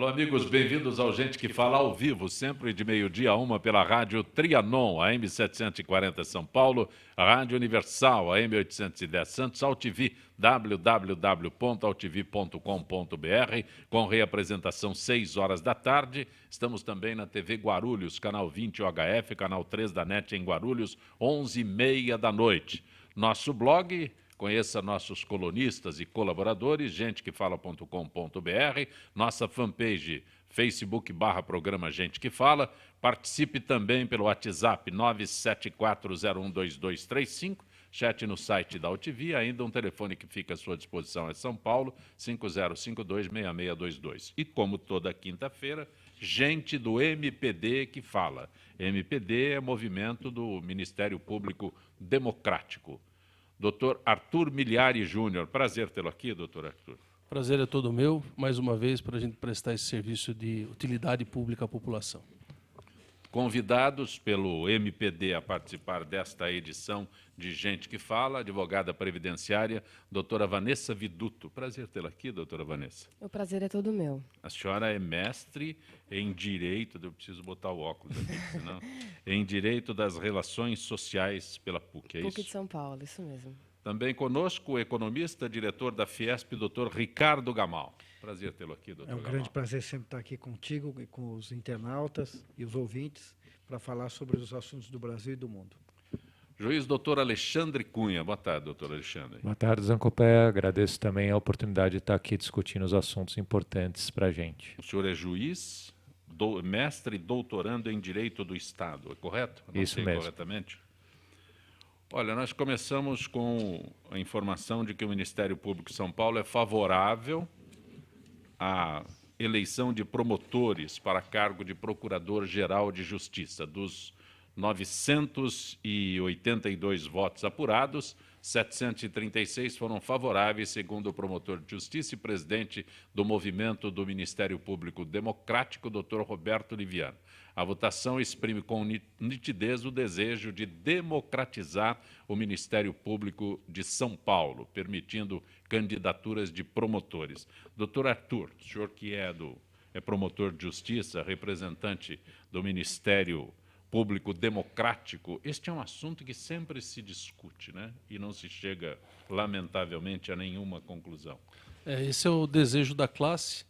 Alô, amigos, bem-vindos ao Gente que Fala ao vivo, sempre de meio-dia a 1 pela Rádio Trianon, AM 740 São Paulo, a Rádio Universal, AM 810 Santos, AltV, www.altv.com.br, com reapresentação 6 horas da tarde. Estamos também na TV Guarulhos, canal 20 UHF, canal 3 da NET em Guarulhos, 11h30 da noite. Nosso blog... Conheça nossos colunistas e colaboradores, gentequefala.com.br, nossa fanpage Facebook/programa Gente que Fala. Participe também pelo WhatsApp 974012235, chat no site da AltV, ainda um telefone que fica à sua disposição é São Paulo, 5052-6622. E como toda quinta-feira, gente do MPD que fala. MPD é movimento do Ministério Público Democrático. Dr. Arthur Miliari Júnior. Prazer tê-lo aqui, doutor Arthur. Prazer é todo meu, mais uma vez, para a gente prestar esse serviço de utilidade pública à população. Convidados pelo MPD a participar desta edição de Gente que Fala, advogada previdenciária, doutora Vanessa Viduto. Prazer tê-la aqui, doutora Vanessa. O prazer é todo meu. A senhora é mestre em Direito, eu preciso botar o óculos aqui, senão... em Direito das Relações Sociais pela PUC, é isso? PUC de São Paulo, isso mesmo. Também conosco o economista, diretor da Fiesp, doutor Ricardo Gamal. Prazer tê-lo aqui, doutor Gamal. É um grande prazer sempre estar aqui contigo e com os internautas e os ouvintes para falar sobre os assuntos do Brasil e do mundo. Juiz doutor Alexandre Cunha. Boa tarde, doutor Alexandre. Boa tarde, Zancopé. Agradeço também a oportunidade de estar aqui discutindo os assuntos importantes para a gente. O senhor é juiz, mestre e doutorando em Direito do Estado, é correto? Não Isso mesmo. Corretamente? Olha, nós começamos com a informação de que o Ministério Público de São Paulo é favorável à eleição de promotores para cargo de Procurador-Geral de Justiça. Dos 982 votos apurados, 736 foram favoráveis, segundo o promotor de Justiça e presidente do Movimento do Ministério Público Democrático, Dr. Roberto Liviano. A votação exprime com nitidez o desejo de democratizar o Ministério Público de São Paulo, permitindo candidaturas de promotores. Doutor Arthur, o senhor que é promotor de Justiça, representante do Ministério Público Democrático, este é um assunto que sempre se discute, né? E não se chega, lamentavelmente, a nenhuma conclusão. Esse é o desejo da classe.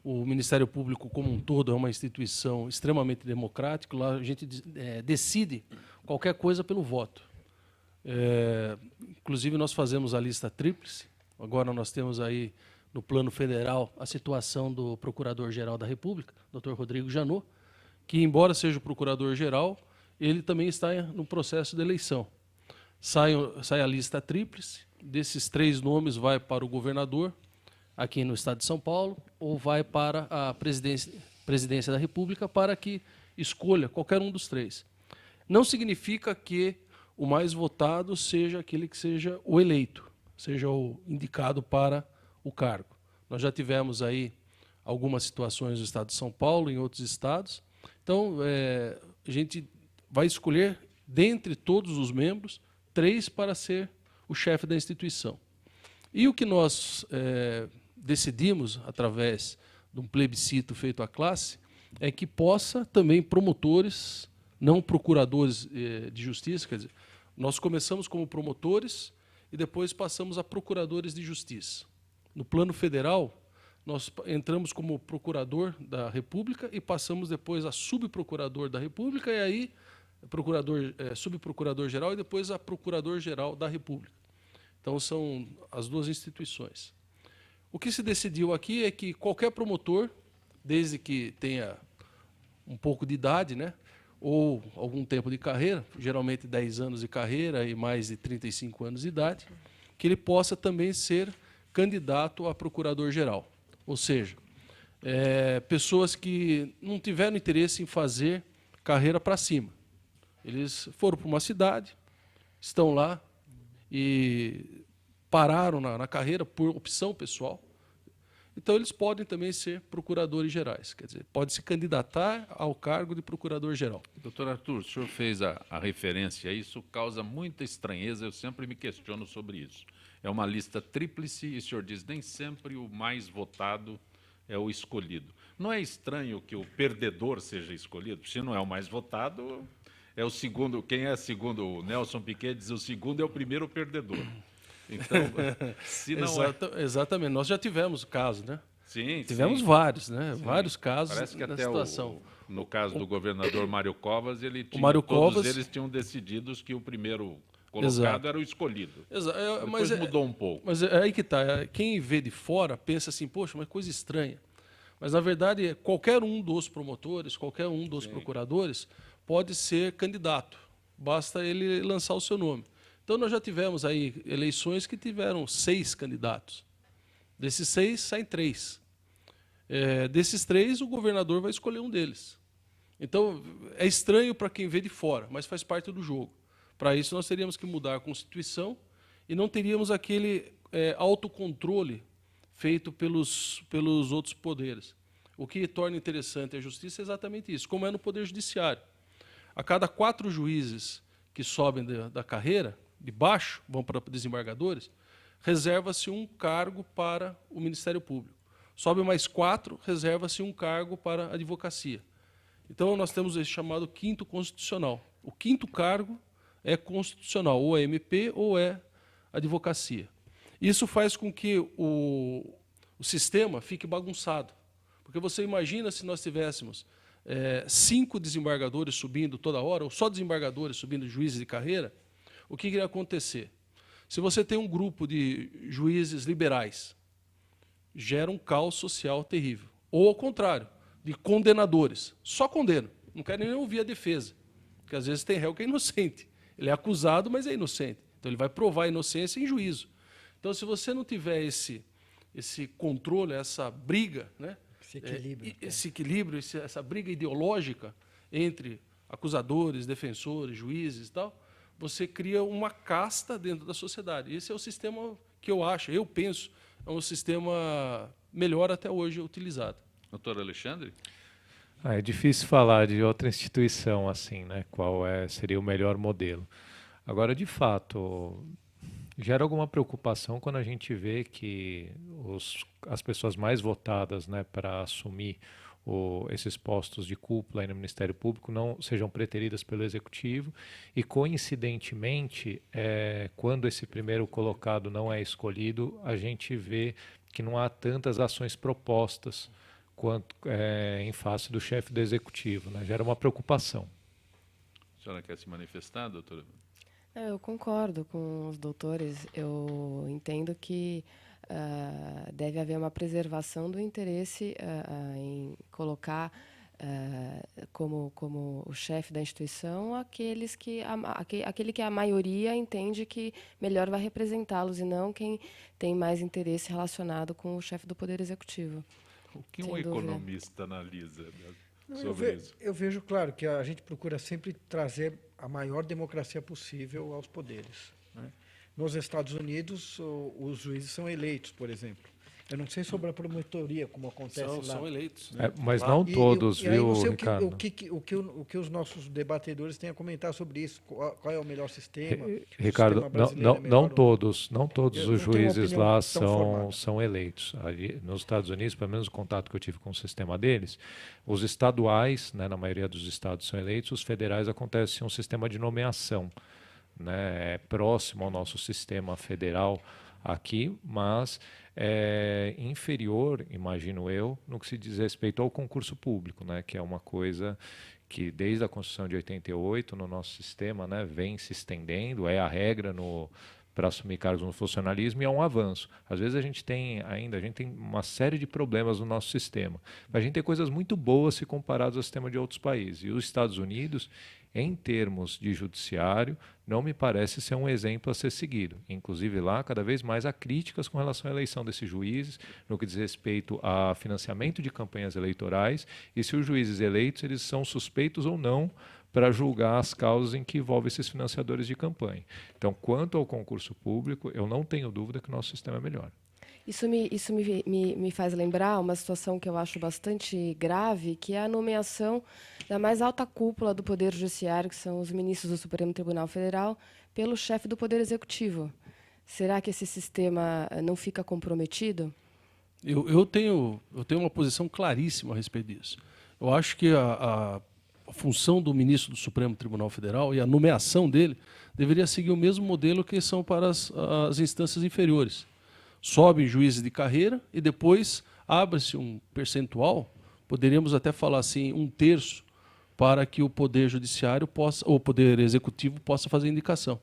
O Ministério Público como um todo é uma instituição extremamente democrática. Lá a gente decide qualquer coisa pelo voto. Inclusive, nós fazemos a lista tríplice. Agora nós temos aí, no plano federal, a situação do Procurador-Geral da República, Dr. Rodrigo Janot, que, embora seja o Procurador-Geral, ele também está no processo de eleição. Sai a lista tríplice, desses 3 nomes vai para o governador, aqui no estado de São Paulo, ou vai para a presidência da República para que escolha qualquer um dos 3. Não significa que o mais votado seja aquele que seja o eleito, seja o indicado para o cargo. Nós já tivemos aí algumas situações no estado de São Paulo, em outros estados. Então, a gente vai escolher, dentre todos os membros, 3 para ser o chefe da instituição. E o que nós decidimos, através de um plebiscito feito à classe, é que possa também promotores, não procuradores de justiça, quer dizer, nós começamos como promotores e depois passamos a procuradores de justiça. No plano federal, nós entramos como procurador da República e passamos depois a subprocurador da República e aí subprocurador-geral e depois a procurador-geral da República. Então, são as 2 instituições. O que se decidiu aqui é que qualquer promotor, desde que tenha um pouco de idade, né, ou algum tempo de carreira, geralmente 10 anos de carreira e mais de 35 anos de idade, que ele possa também ser candidato a procurador-geral. Ou seja, pessoas que não tiveram interesse em fazer carreira para cima. Eles foram para uma cidade, estão lá e pararam na carreira por opção pessoal. Então, eles podem também ser procuradores gerais, quer dizer, pode se candidatar ao cargo de procurador-geral. Doutor Arthur, o senhor fez a referência a isso, causa muita estranheza, eu sempre me questiono sobre isso. É uma lista tríplice e o senhor diz nem sempre o mais votado é o escolhido. Não é estranho que o perdedor seja escolhido? Se não é o mais votado, é o segundo. Quem é segundo? O Nelson Piquet diz: o segundo é o primeiro perdedor. Então, se não é. Exatamente. Nós já tivemos o caso, né? Sim, Tivemos sim. vários, né? Vários casos Parece que na até situação. no caso do governador Mário Covas, ele tinha, Mário todos Covas- eles tinham decidido que o primeiro colocado Exato. era o escolhido. Mas Depois mudou um pouco. Mas é aí que está. Quem vê de fora pensa assim, poxa, mas coisa estranha. Mas, na verdade, qualquer um dos promotores, qualquer um dos procuradores pode ser candidato. Basta ele lançar o seu nome. Então, nós já tivemos aí eleições que tiveram 6 candidatos. Desses 6, saem 3. Desses 3, o governador vai escolher um deles. Então, é estranho para quem vê de fora, mas faz parte do jogo. Para isso, nós teríamos que mudar a Constituição e não teríamos aquele autocontrole feito pelos outros poderes. O que torna interessante a justiça é exatamente isso, como é no Poder Judiciário. A cada 4 juízes que sobem da carreira, de baixo, vão para desembargadores, reserva-se um cargo para o Ministério Público. Sobe mais 4, reserva-se um cargo para a advocacia. Então, nós temos esse chamado quinto constitucional. O quinto cargo é constitucional, ou é MP ou é advocacia. Isso faz com que o sistema fique bagunçado. Porque você imagina se nós tivéssemos 5 desembargadores subindo toda hora, ou só desembargadores subindo juízes de carreira, o que iria acontecer? Se você tem um grupo de juízes liberais, gera um caos social terrível. Ou, ao contrário, de condenadores. Só condenam. Não querem nem ouvir a defesa. Porque, às vezes, tem réu que é inocente. Ele é acusado, mas é inocente. Então, ele vai provar a inocência em juízo. Então, se você não tiver esse controle, essa briga, né? Esse equilíbrio, essa briga ideológica entre acusadores, defensores, juízes e tal, você cria uma casta dentro da sociedade. Esse é o sistema que eu penso, é um sistema melhor até hoje utilizado. Doutor Alexandre? É difícil falar de outra instituição assim, né? Qual seria o melhor modelo. Agora, de fato, gera alguma preocupação quando a gente vê que as pessoas mais votadas, né, para assumir esses postos de cúpula aí no Ministério Público não sejam preteridas pelo Executivo e, coincidentemente, quando esse primeiro colocado não é escolhido, a gente vê que não há tantas ações propostas quanto em face do chefe do Executivo, né? Gera uma preocupação. A senhora quer se manifestar, doutora? Eu concordo com os doutores. Eu entendo que deve haver uma preservação do interesse em colocar como o chefe da instituição aquele que a maioria entende que melhor vai representá-los e não quem tem mais interesse relacionado com o chefe do Poder Executivo. O que Sem um dúvida. economista analisa sobre isso? Eu vejo, claro, que a gente procura sempre trazer a maior democracia possível aos poderes, né? Nos Estados Unidos, os juízes são eleitos, por exemplo. Eu não sei sobre a promotoria, como acontece lá. São eleitos. Mas não todos, aí viu, não sei Ricardo? o que os nossos debatedores têm a comentar sobre isso. Qual é o melhor sistema? Ricardo, O sistema brasileiro é melhor não ou todos Eu não os tenho uma juízes opinião lá tão formada. são eleitos. Ali, nos Estados Unidos, pelo menos o contato que eu tive com o sistema deles, os estaduais, né, na maioria dos estados são eleitos, os federais acontece um sistema de nomeação, né, próximo ao nosso sistema federal aqui, mas é inferior, imagino eu, no que se diz respeito ao concurso público, né, que é uma coisa que desde a Constituição de 88 no nosso sistema, né, vem se estendendo, é a regra para assumir cargos no funcionalismo e é um avanço. Às vezes a gente tem uma série de problemas no nosso sistema, mas a gente tem coisas muito boas se comparados ao sistema de outros países. E os Estados Unidos, em termos de judiciário, não me parece ser um exemplo a ser seguido. Inclusive lá, cada vez mais há críticas com relação à eleição desses juízes, no que diz respeito a financiamento de campanhas eleitorais, e se os juízes eleitos eles são suspeitos ou não para julgar as causas em que envolvem esses financiadores de campanha. Então, quanto ao concurso público, eu não tenho dúvida que o nosso sistema é melhor. Isso me faz lembrar uma situação que eu acho bastante grave, que é a nomeação da mais alta cúpula do Poder Judiciário, que são os ministros do Supremo Tribunal Federal, pelo chefe do Poder Executivo. Será que esse sistema não fica comprometido? Eu tenho uma posição claríssima a respeito disso. Eu acho que a função do ministro do Supremo Tribunal Federal e a nomeação dele deveria seguir o mesmo modelo que são para as instâncias inferiores. Sobem juízes de carreira e depois abre-se um percentual, poderíamos até falar assim, 1/3, para que o Poder Judiciário possa, ou o Poder Executivo possa fazer indicação.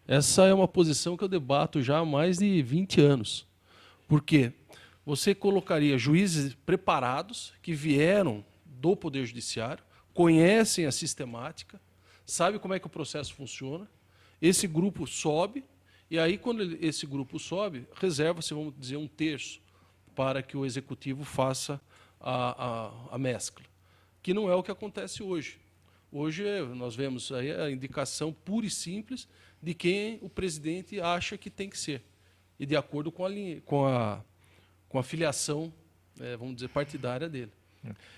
Essa é uma posição que eu debato já há mais de 20 anos. Por quê? Você colocaria juízes preparados, que vieram do Poder Judiciário, conhecem a sistemática, sabem como é que o processo funciona, esse grupo sobe, e aí, quando esse grupo sobe, reserva-se, vamos dizer, 1/3 para que o Executivo faça a mescla, que não é o que acontece hoje. Hoje nós vemos aí a indicação pura e simples de quem o presidente acha que tem que ser, e de acordo com a filiação, vamos dizer, partidária dele.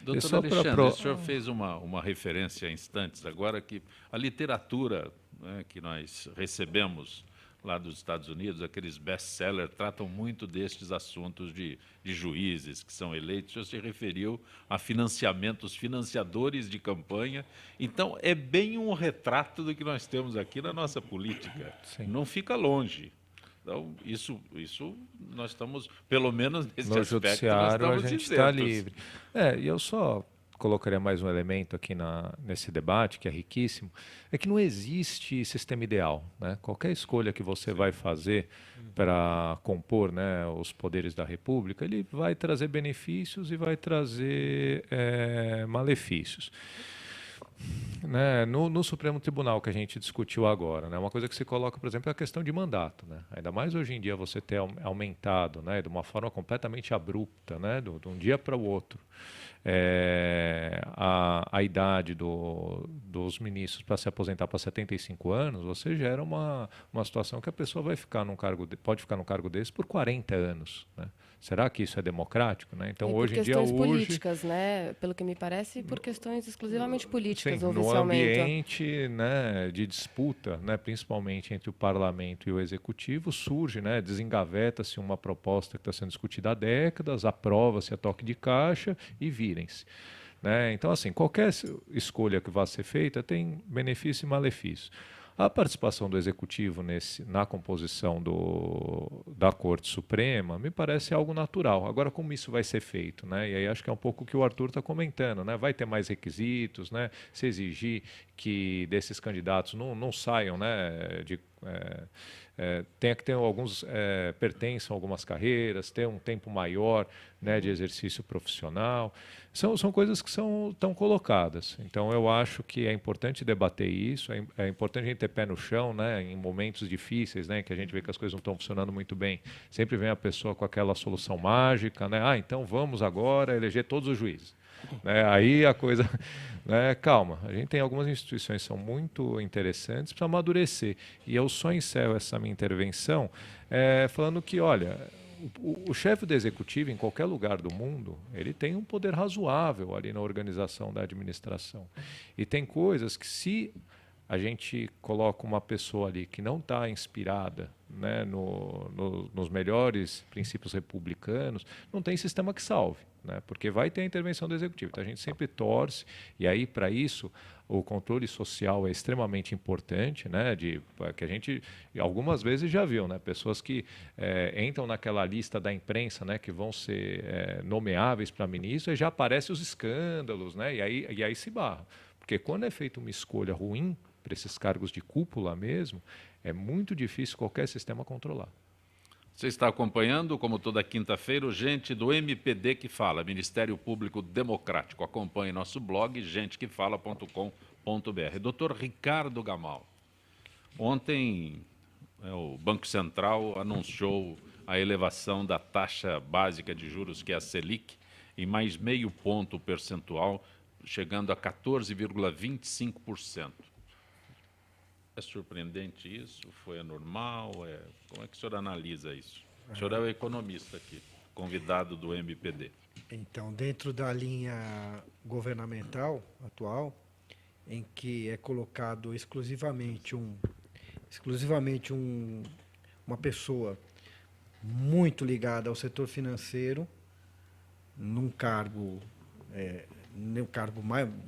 Doutor Alexandre, o senhor fez uma referência há instantes agora que a literatura, né, que nós recebemos lá dos Estados Unidos, aqueles best-sellers, tratam muito destes assuntos de juízes que são eleitos. O senhor se referiu a financiamentos, financiadores de campanha. Então, é bem um retrato do que nós temos aqui na nossa política. Sim. Não fica longe. Então, isso nós estamos, pelo menos nesse no aspecto, judiciário nós a estamos gente está isentos. livre. E eu só colocaria mais um elemento aqui nesse debate, que é riquíssimo, é que não existe sistema ideal, né? Qualquer escolha que você vai fazer para compor, né, os poderes da República, ele vai trazer benefícios e vai trazer malefícios. Né, no Supremo Tribunal que a gente discutiu agora, né, uma coisa que se coloca, por exemplo, é a questão de mandato. Né? Ainda mais hoje em dia você ter aumentado, né, de uma forma completamente abrupta, né, de um dia para o outro, a idade dos ministros para se aposentar para 75 anos, você gera uma situação que a pessoa vai ficar pode ficar num cargo desse por 40 anos. Né? Será que isso é democrático? Né? Então, hoje em dia, por questões políticas, né? Pelo que me parece, por questões exclusivamente políticas, sim, houve no esse aumento. ambiente, né, de disputa, né, principalmente entre o parlamento e o executivo, surge, né, desengaveta-se uma proposta que está sendo discutida há décadas, aprova-se a toque de caixa e virem-se. Né? Então, assim, qualquer escolha que vá ser feita tem benefício e malefício. A participação do Executivo na composição da Corte Suprema me parece algo natural. Agora, como isso vai ser feito? Né? E aí acho que é um pouco o que o Arthur está comentando. Né? Vai ter mais requisitos, né? Se exigir que desses candidatos não saiam, né, tenha que ter alguns, pertençam a algumas carreiras, ter um tempo maior, né, de exercício profissional. São coisas que estão colocadas. Então, eu acho que é importante debater isso, é importante a gente ter pé no chão, né, em momentos difíceis, né, que a gente vê que as coisas não estão funcionando muito bem. Sempre vem a pessoa com aquela solução mágica, né, então vamos agora eleger todos os juízes. Né, aí a coisa... Né, calma, a gente tem algumas instituições que são muito interessantes para amadurecer. E eu só encerro essa minha intervenção falando que, olha... O chefe do executivo, em qualquer lugar do mundo, ele tem um poder razoável ali na organização da administração. E tem coisas que, se a gente coloca uma pessoa ali que não está inspirada, né, nos melhores princípios republicanos, não tem sistema que salve. Né, porque vai ter a intervenção do executivo. Então a gente sempre torce, e aí, para isso, o controle social é extremamente importante, né, que a gente algumas vezes já viu, né, pessoas que entram naquela lista da imprensa, né, que vão ser nomeáveis para ministro, e já aparecem os escândalos, né, e aí se barra. Porque quando é feita uma escolha ruim para esses cargos de cúpula mesmo, é muito difícil qualquer sistema controlar. Você está acompanhando, como toda quinta-feira, o Gente do MPD que Fala, Ministério Público Democrático. Acompanhe nosso blog, gentequefala.com.br. Doutor Ricardo Gamal, ontem o Banco Central anunciou a elevação da taxa básica de juros, que é a Selic, em mais meio ponto percentual, chegando a 14,25%. É surpreendente isso? Foi anormal? Como é que o senhor analisa isso? O senhor é o economista aqui, convidado do MPD. Então, dentro da linha governamental atual, em que é colocado exclusivamente uma pessoa muito ligada ao setor financeiro, num cargo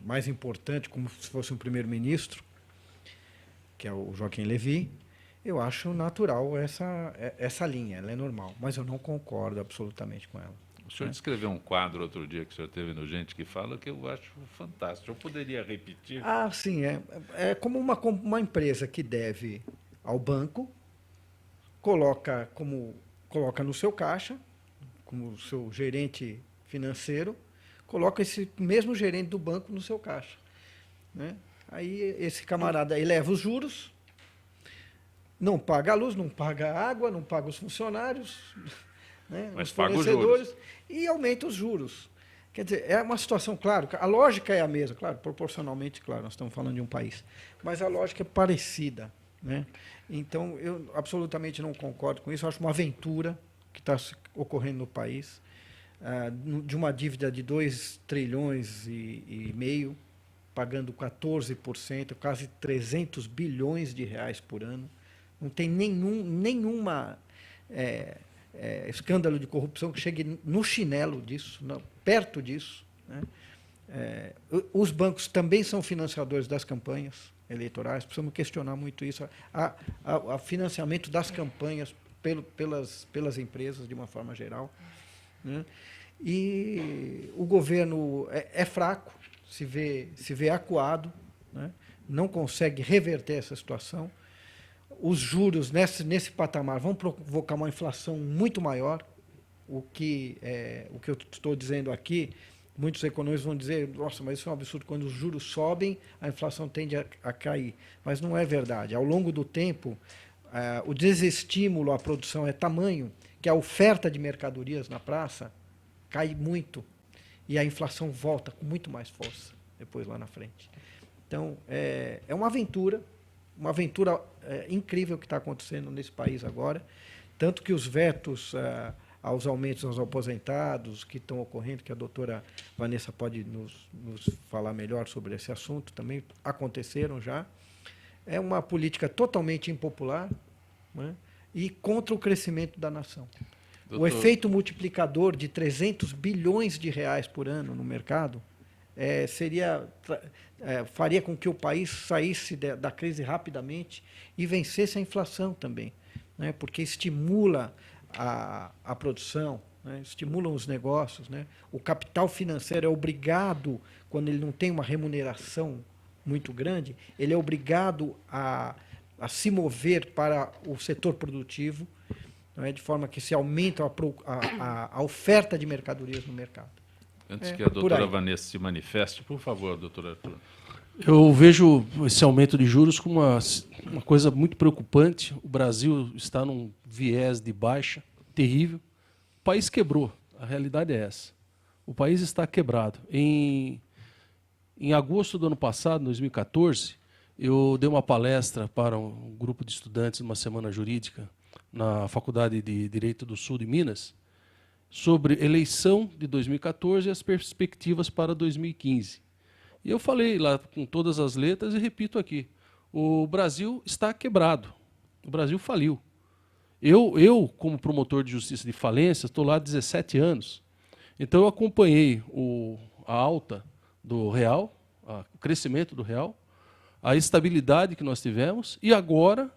mais importante, como se fosse um primeiro-ministro, que é o Joaquim Levy. Eu acho natural essa linha, ela é normal, mas eu não concordo absolutamente com ela. O senhor descreveu um quadro outro dia que o senhor teve no Gente que Fala que eu acho fantástico. Eu poderia repetir? Ah, sim, é como uma empresa que deve ao banco, coloca no seu caixa, como seu gerente financeiro, coloca esse mesmo gerente do banco no seu caixa, né? Aí esse camarada eleva os juros, não paga a luz, não paga a água, não paga os funcionários, né, mas os paga os fornecedores, juros. E aumenta os juros. Quer dizer, é uma situação, claro, a lógica é a mesma, claro, proporcionalmente, claro, nós estamos falando de um país, mas a lógica é parecida, né? Então, eu absolutamente não concordo com isso, eu acho uma aventura que está ocorrendo no país, de uma dívida de 2 trilhões e meio, pagando 14%, quase 300 bilhões de reais por ano. Não tem nenhuma escândalo de corrupção que chegue no chinelo disso, perto disso, né? Os bancos também são financiadores das campanhas eleitorais, precisamos questionar muito isso, o financiamento das campanhas pelas empresas, de uma forma geral, né? E o governo é fraco, se vê acuado, né? Não consegue reverter essa situação. Os juros nesse patamar vão provocar uma inflação muito maior. O que eu estou dizendo aqui, muitos economistas vão dizer, nossa, mas isso é um absurdo, quando os juros sobem, a inflação tende a cair. Mas não é verdade. Ao longo do tempo, o desestímulo à produção é tamanho que a oferta de mercadorias na praça cai muito e a inflação volta com muito mais força depois lá na frente. Então, é uma aventura incrível que está acontecendo nesse país agora, tanto que os vetos aos aumentos aos aposentados que estão ocorrendo, que a doutora Vanessa pode nos falar melhor sobre esse assunto, também aconteceram já. É uma política totalmente impopular, né, e contra o crescimento da nação. Doutor, o efeito multiplicador de 300 bilhões de reais por ano no mercado faria com que o país saísse da crise rapidamente e vencesse a inflação também, né? Porque estimula a produção, né? Estimulam os negócios, né? O capital financeiro é obrigado, quando ele não tem uma remuneração muito grande, ele é obrigado a se mover para o setor produtivo, não é? De forma que se aumenta a oferta de mercadorias no mercado. Antes que a doutora Vanessa se manifeste, por favor, doutor Arthur. Eu vejo esse aumento de juros como uma coisa muito preocupante. O Brasil está num viés de baixa terrível. O país quebrou, a realidade é essa. O país está quebrado. Em agosto do ano passado, 2014, eu dei uma palestra para um grupo de estudantes numa semana jurídica na Faculdade de Direito do Sul de Minas, sobre eleição de 2014 e as perspectivas para 2015. E eu falei lá com todas as letras e repito aqui, o Brasil está quebrado, o Brasil faliu. Eu como promotor de justiça de falência, estou lá há 17 anos, então eu acompanhei a alta do real, o crescimento do real, a estabilidade que nós tivemos e agora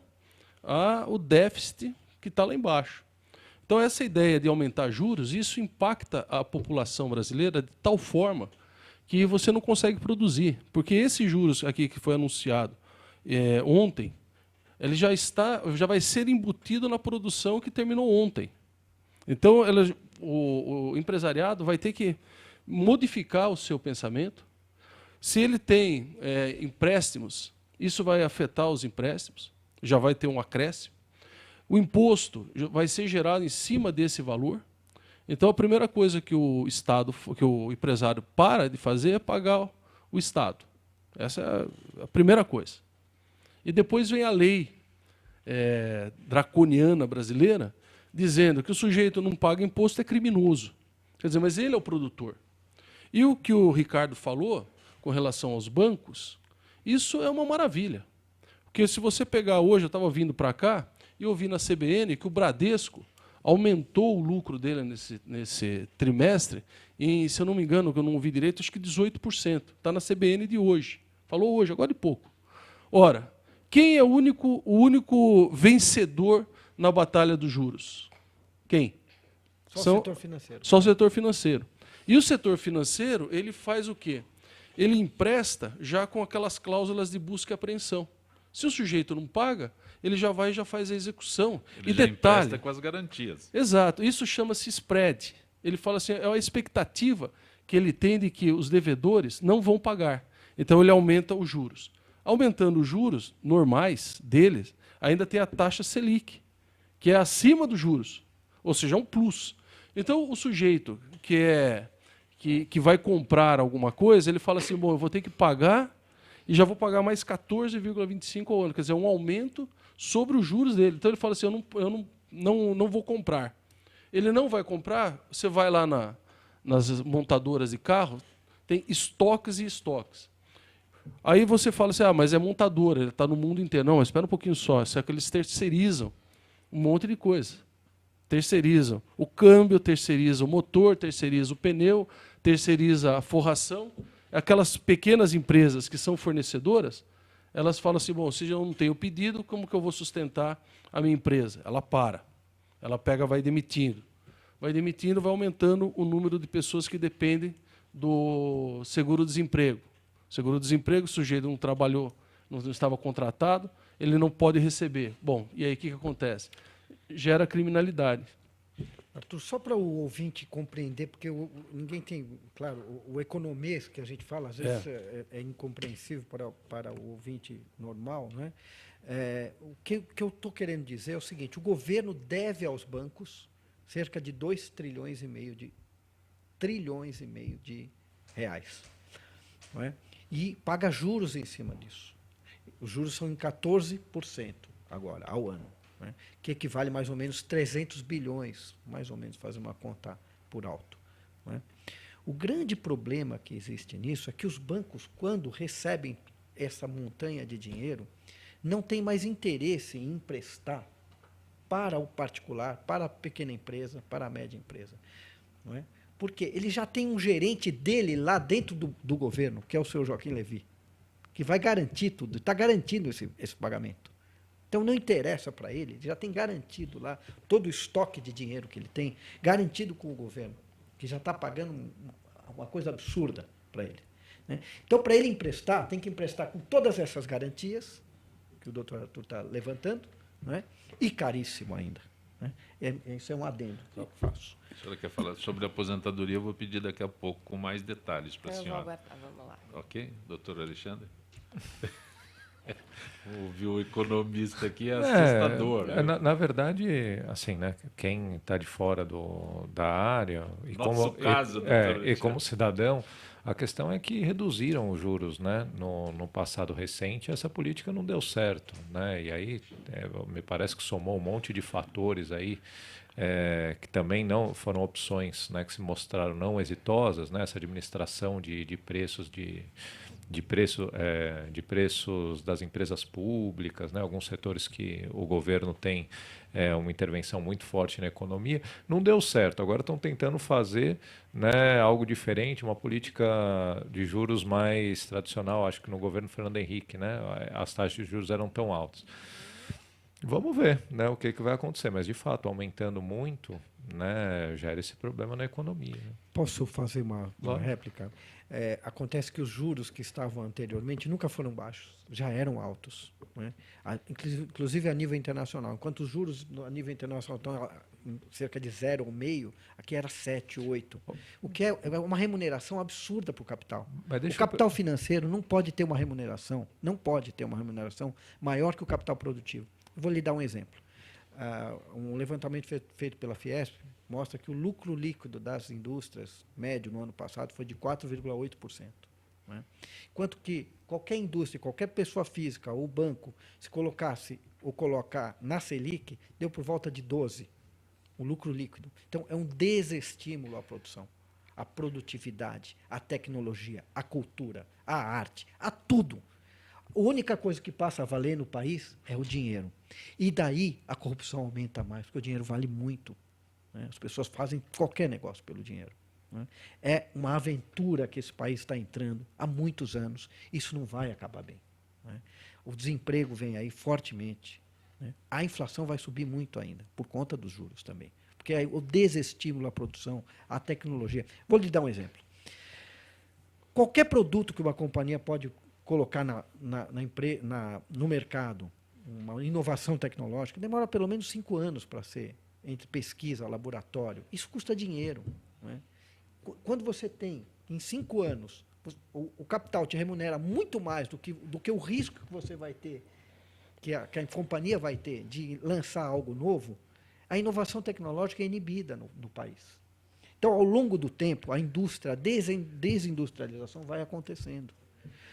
o déficit que está lá embaixo. Então, essa ideia de aumentar juros, isso impacta a população brasileira de tal forma que você não consegue produzir. Porque esse juros aqui que foi anunciado ontem, ele já vai ser embutido na produção que terminou ontem. Então, o empresariado vai ter que modificar o seu pensamento. Se ele tem empréstimos, isso vai afetar os empréstimos, já vai ter um acréscimo. O imposto vai ser gerado em cima desse valor. Então, a primeira coisa que o empresário para de fazer é pagar o Estado. Essa é a primeira coisa. E depois vem a lei draconiana brasileira, dizendo que o sujeito não paga imposto é criminoso. Quer dizer, mas ele é o produtor. E o que o Ricardo falou com relação aos bancos, isso é uma maravilha. Porque se você pegar hoje, eu estava vindo para cá, e eu vi na CBN que o Bradesco aumentou o lucro dele nesse trimestre em, se eu não me engano, que eu não ouvi direito, acho que 18%. Está na CBN de hoje. Falou hoje, agora de pouco. Ora, quem é o único vencedor na batalha dos juros? Quem? Só o setor financeiro. Só o setor financeiro. E o setor financeiro, ele faz o quê? Ele empresta já com aquelas cláusulas de busca e apreensão. Se o sujeito não paga, ele já vai e já faz a execução. Ele e já detalhe, empresta com as garantias. exato, isso chama-se spread. Ele fala assim, é a expectativa que ele tem de que os devedores não vão pagar. Então ele aumenta os juros. Aumentando os juros normais deles, ainda tem a taxa Selic, que é acima dos juros, ou seja, é um plus. Então o sujeito que vai comprar alguma coisa, ele fala assim, bom, eu vou ter que pagar e já vou pagar mais 14,25 ao ano, quer dizer, um aumento sobre os juros dele. Então ele fala assim, eu não vou comprar. Ele não vai comprar, você vai lá nas montadoras de carro, tem estoques e estoques. Aí você fala assim, mas é montadora, ele está no mundo inteiro. Não, mas espera um pouquinho só, isso é que eles terceirizam um monte de coisa. Terceirizam o câmbio, terceiriza o motor, terceiriza o pneu, terceiriza a forração. Aquelas pequenas empresas que são fornecedoras, elas falam assim, bom, se eu não tenho pedido, como que eu vou sustentar a minha empresa? Ela para. Ela pega, vai demitindo. Vai demitindo, vai aumentando o número de pessoas que dependem do seguro-desemprego. Seguro-desemprego, o sujeito não trabalhou, não estava contratado, ele não pode receber. Bom, e aí o que acontece? Gera criminalidade. Arthur, só para o ouvinte compreender, porque ninguém tem, claro, o economês que a gente fala, às vezes é incompreensível para o ouvinte normal, né? O que eu estou querendo dizer é o seguinte, o governo deve aos bancos cerca de 2 trilhões e meio de reais, não é? E paga juros em cima disso. Os juros são em 14% agora, ao ano, né? Que equivale mais ou menos 300 bilhões, mais ou menos, fazer uma conta por alto, né? O grande problema que existe nisso é que os bancos, quando recebem essa montanha de dinheiro, não têm mais interesse em emprestar para o particular, para a pequena empresa, para a média empresa, não é? Porque ele já tem um gerente dele lá dentro do governo, que é o seu Joaquim Levy, que vai garantir tudo, está garantindo esse pagamento. Então, não interessa para ele, já tem garantido lá todo o estoque de dinheiro que ele tem, garantido com o governo, que já está pagando uma coisa absurda para ele, né? Então, para ele emprestar, tem que emprestar com todas essas garantias, que o doutor Arthur está levantando, né? E caríssimo ainda, né? Isso é um adendo que eu faço. A senhora quer falar sobre a aposentadoria, eu vou pedir daqui a pouco com mais detalhes para a senhora. Vou aguardar, vamos lá. Ok? Doutor Alexandre? Ouvir o economista aqui é assustador. Na verdade, assim, né, quem está de fora da área e como cidadão, a questão é que reduziram os juros, né, no passado recente. Essa política não deu certo, né, e aí me parece que somou um monte de fatores aí que também não foram opções, né, que se mostraram não exitosas, né, essa administração de preços de preços das empresas públicas, né? Alguns setores que o governo tem uma intervenção muito forte na economia, não deu certo. Agora estão tentando fazer, né, algo diferente, uma política de juros mais tradicional. Acho que no governo Fernando Henrique, né, as taxas de juros eram tão altas. Vamos ver, né, o que vai acontecer, mas de fato, aumentando muito, né, gera esse problema na economia, né? Posso fazer uma réplica? Acontece que os juros que estavam anteriormente nunca foram baixos, já eram altos, né? Inclusive a nível internacional. Enquanto os juros a nível internacional estão em cerca de 0,5, aqui era 7, 8. O que é uma remuneração absurda para o capital. O capital financeiro não pode ter uma remuneração, maior que o capital produtivo. Vou lhe dar um exemplo. Um levantamento feito pela Fiesp mostra que o lucro líquido das indústrias médio no ano passado foi de 4,8%. Né? Enquanto que qualquer indústria, qualquer pessoa física ou banco, se colocasse ou colocar na Selic, deu por volta de 12%, o lucro líquido. Então, é um desestímulo à produção, à produtividade, à tecnologia, à cultura, à arte, a tudo. A única coisa que passa a valer no país é o dinheiro. E daí a corrupção aumenta mais, porque o dinheiro vale muito. né? As pessoas fazem qualquer negócio pelo dinheiro, né? É uma aventura que esse país está entrando há muitos anos. Isso não vai acabar bem, né? O desemprego vem aí fortemente, né? A inflação vai subir muito ainda, por conta dos juros também. Porque aí o desestímulo à produção, à tecnologia. Vou lhe dar um exemplo. Qualquer produto que uma companhia pode colocar no mercado, uma inovação tecnológica, demora pelo menos 5 anos para ser, entre pesquisa, laboratório. Isso custa dinheiro, né? Quando você tem, em 5 anos, o capital te remunera muito mais do que o risco que você vai ter, que a companhia vai ter de lançar algo novo, a inovação tecnológica é inibida no país. Então, ao longo do tempo, a desindustrialização vai acontecendo.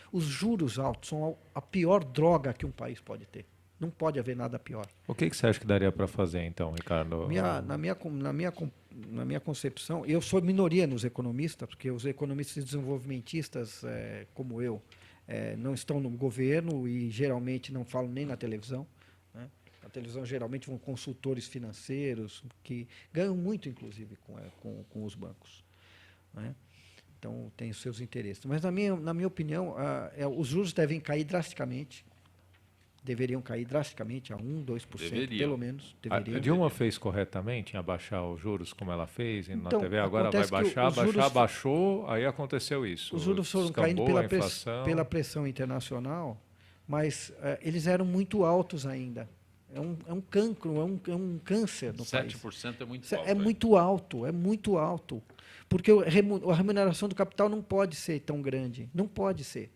Os juros altos são a pior droga que um país pode ter. Não pode haver nada pior. O que você acha que daria para fazer, então, Ricardo? Na minha concepção, eu sou minoria nos economistas, porque os economistas desenvolvimentistas, como eu, não estão no governo e geralmente não falam nem na televisão, né? Na televisão, geralmente, vão consultores financeiros, que ganham muito, inclusive, com os bancos, né? Então, tem os seus interesses. Mas, na minha opinião, os juros devem cair drasticamente. Deveriam cair drasticamente a 1%, 2%, pelo menos. A Dilma fez corretamente em abaixar os juros, como ela fez na TV, agora vai baixar, baixou, aí aconteceu isso. Os juros foram caindo pela pressão internacional, mas eles eram muito altos ainda. É um cancro, é um câncer no país. 7% é muito alto. É muito alto, é muito alto. Porque a remuneração do capital não pode ser tão grande. Não pode ser,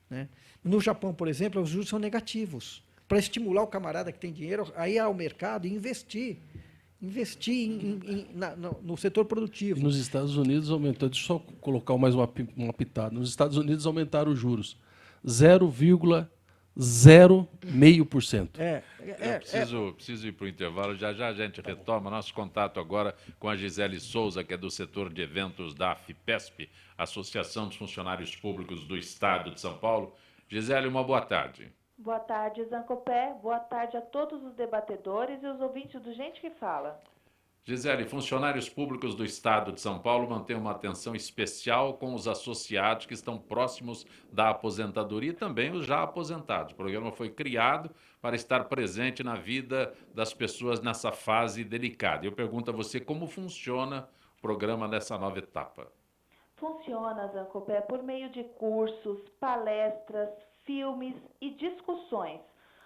né? No Japão, por exemplo, os juros são negativos. Para estimular o camarada que tem dinheiro a ir ao mercado e investir. Investir no setor produtivo. E nos Estados Unidos aumentou, deixa eu só colocar mais uma pitada. Nos Estados Unidos aumentaram os juros 0,05%. Preciso ir para o intervalo. Já a gente retoma nosso contato agora com a Gisele Souza, que é do setor de eventos da AFIPESP, Associação dos Funcionários Públicos do Estado de São Paulo. Gisele, uma boa tarde. Boa tarde, Zancopé. Boa tarde a todos os debatedores e os ouvintes do Gente que Fala. Gisele, funcionários públicos do Estado de São Paulo mantêm uma atenção especial com os associados que estão próximos da aposentadoria e também os já aposentados. O programa foi criado para estar presente na vida das pessoas nessa fase delicada. Eu pergunto a você como funciona o programa nessa nova etapa. Funciona, Zancopé, por meio de cursos, palestras, filmes e discussões.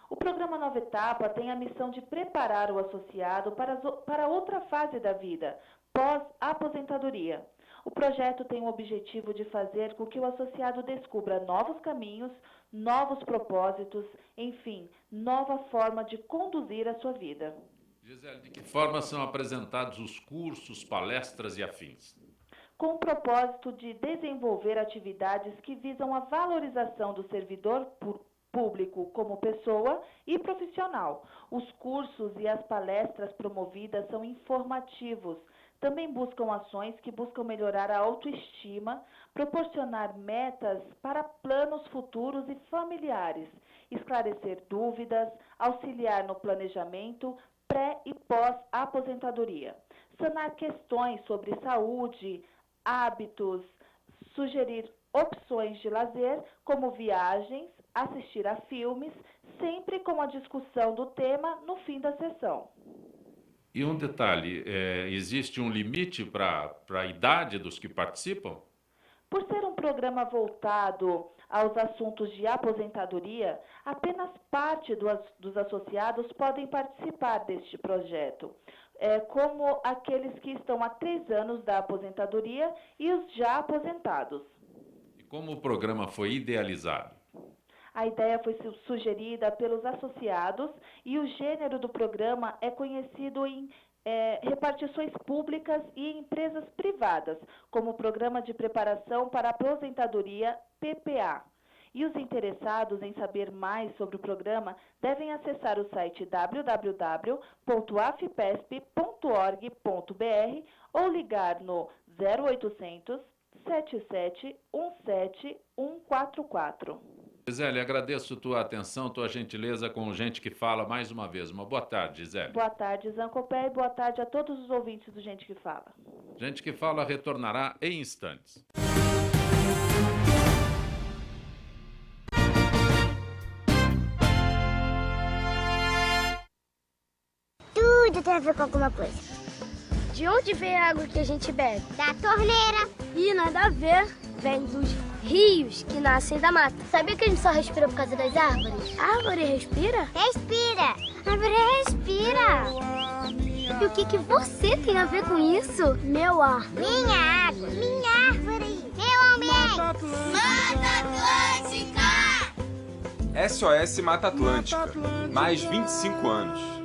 O programa Nova Etapa tem a missão de preparar o associado para outra fase da vida, pós-aposentadoria. O projeto tem o objetivo de fazer com que o associado descubra novos caminhos, novos propósitos, enfim, nova forma de conduzir a sua vida. Gisele, de que forma são apresentados os cursos, palestras e afins? Com o propósito de desenvolver atividades que visam a valorização do servidor público como pessoa e profissional. Os cursos e as palestras promovidas são informativos. Também buscam ações que buscam melhorar a autoestima, proporcionar metas para planos futuros e familiares, esclarecer dúvidas, auxiliar no planejamento pré- e pós-aposentadoria, sanar questões sobre saúde, hábitos, sugerir opções de lazer, como viagens, assistir a filmes, sempre com a discussão do tema no fim da sessão. E um detalhe, existe um limite para a idade dos que participam? Por ser um programa voltado aos assuntos de aposentadoria, apenas parte dos associados podem participar deste projeto, como aqueles que estão há 3 anos da aposentadoria e os já aposentados. E como o programa foi idealizado? A ideia foi sugerida pelos associados e o gênero do programa é conhecido em repartições públicas e empresas privadas, como o Programa de Preparação para a Aposentadoria, PPA. E os interessados em saber mais sobre o programa devem acessar o site www.afipesp.org.br ou ligar no 0800 77 17 144. Gisele, agradeço tua atenção, tua gentileza com Gente que Fala mais uma vez. Uma boa tarde, Gisele. Boa tarde, Zancopé, e boa tarde a todos os ouvintes do Gente que Fala. Gente que Fala retornará em instantes. Tudo tem a ver com alguma coisa. De onde vem a água que a gente bebe? Da torneira. E nada a ver. Vem dos rios que nascem da mata. Sabia que a gente só respira por causa das árvores? A árvore respira? Respira. A árvore respira. E o que você tem a ver com isso? Meu ar. Minha água. Minha árvore. Meu ambiente. Mata Atlântica! SOS Mata Atlântica. Mais 25 anos.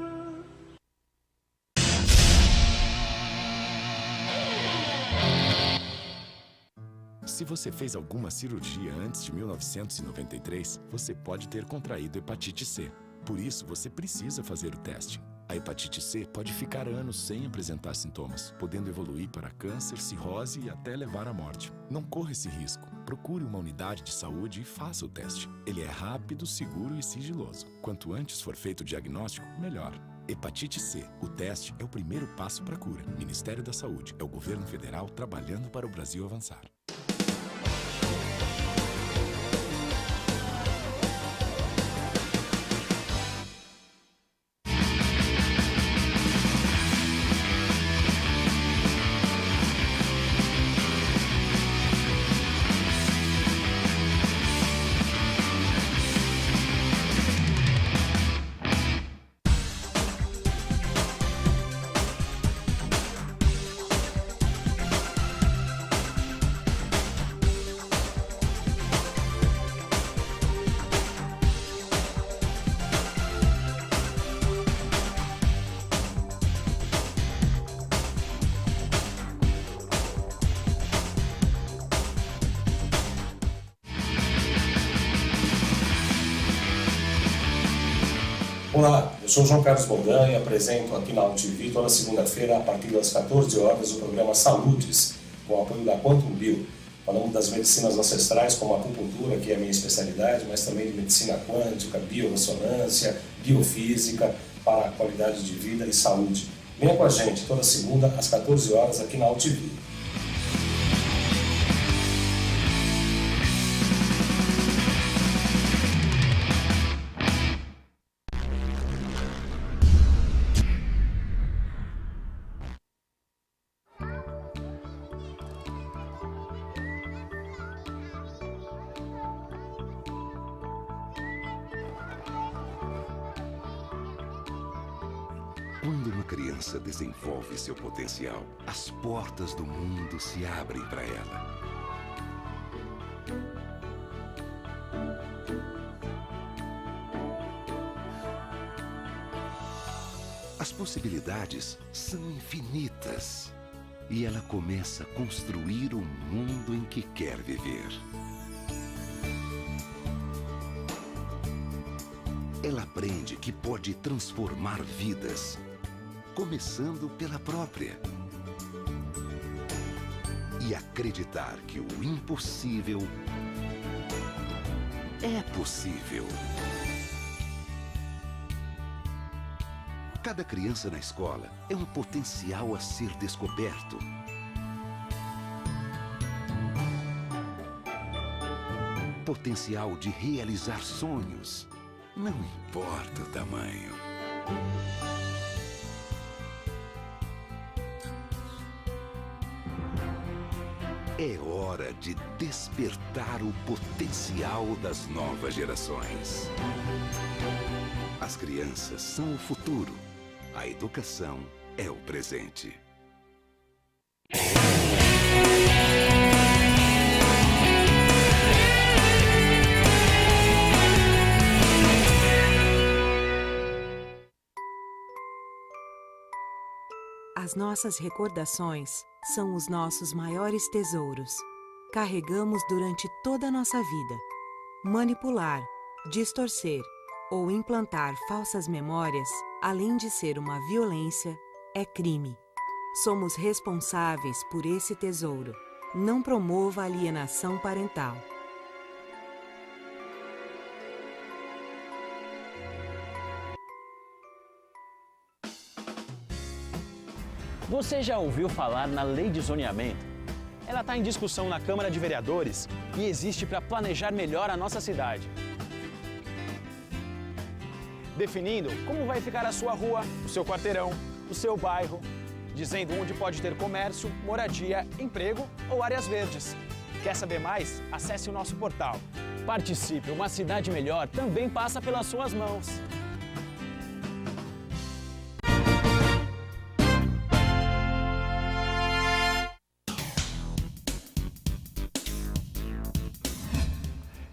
Se você fez alguma cirurgia antes de 1993, você pode ter contraído hepatite C. Por isso, você precisa fazer o teste. A hepatite C pode ficar anos sem apresentar sintomas, podendo evoluir para câncer, cirrose e até levar à morte. Não corra esse risco. Procure uma unidade de saúde e faça o teste. Ele é rápido, seguro e sigiloso. Quanto antes for feito o diagnóstico, melhor. Hepatite C. O teste é o primeiro passo para a cura. Ministério da Saúde. É o governo federal trabalhando para o Brasil avançar. Olá, eu sou João Carlos Bondan e apresento aqui na UTV toda segunda-feira, a partir das 14 horas, o programa Saúdes, com o apoio da Quantum Bio. Falamos das medicinas ancestrais, como a acupuntura, que é a minha especialidade, mas também de medicina quântica, biorressonância, biofísica, para a qualidade de vida e saúde. Venha com a gente toda segunda, às 14 horas, aqui na UTV. Quando uma criança desenvolve seu potencial, as portas do mundo se abrem para ela. As possibilidades são infinitas e ela começa a construir o mundo em que quer viver. Ela aprende que pode transformar vidas, começando pela própria. E acreditar que o impossível é possível. Cada criança na escola é um potencial a ser descoberto. Potencial de realizar sonhos, não importa o tamanho. É hora de despertar o potencial das novas gerações. As crianças são o futuro. A educação é o presente. As nossas recordações são os nossos maiores tesouros. Carregamos durante toda a nossa vida. Manipular, distorcer ou implantar falsas memórias, além de ser uma violência, é crime. Somos responsáveis por esse tesouro. Não promova alienação parental. Você já ouviu falar na Lei de Zoneamento? Ela está em discussão na Câmara de Vereadores e existe para planejar melhor a nossa cidade. Definindo como vai ficar a sua rua, o seu quarteirão, o seu bairro, dizendo onde pode ter comércio, moradia, emprego ou áreas verdes. Quer saber mais? Acesse o nosso portal. Participe, uma cidade melhor também passa pelas suas mãos.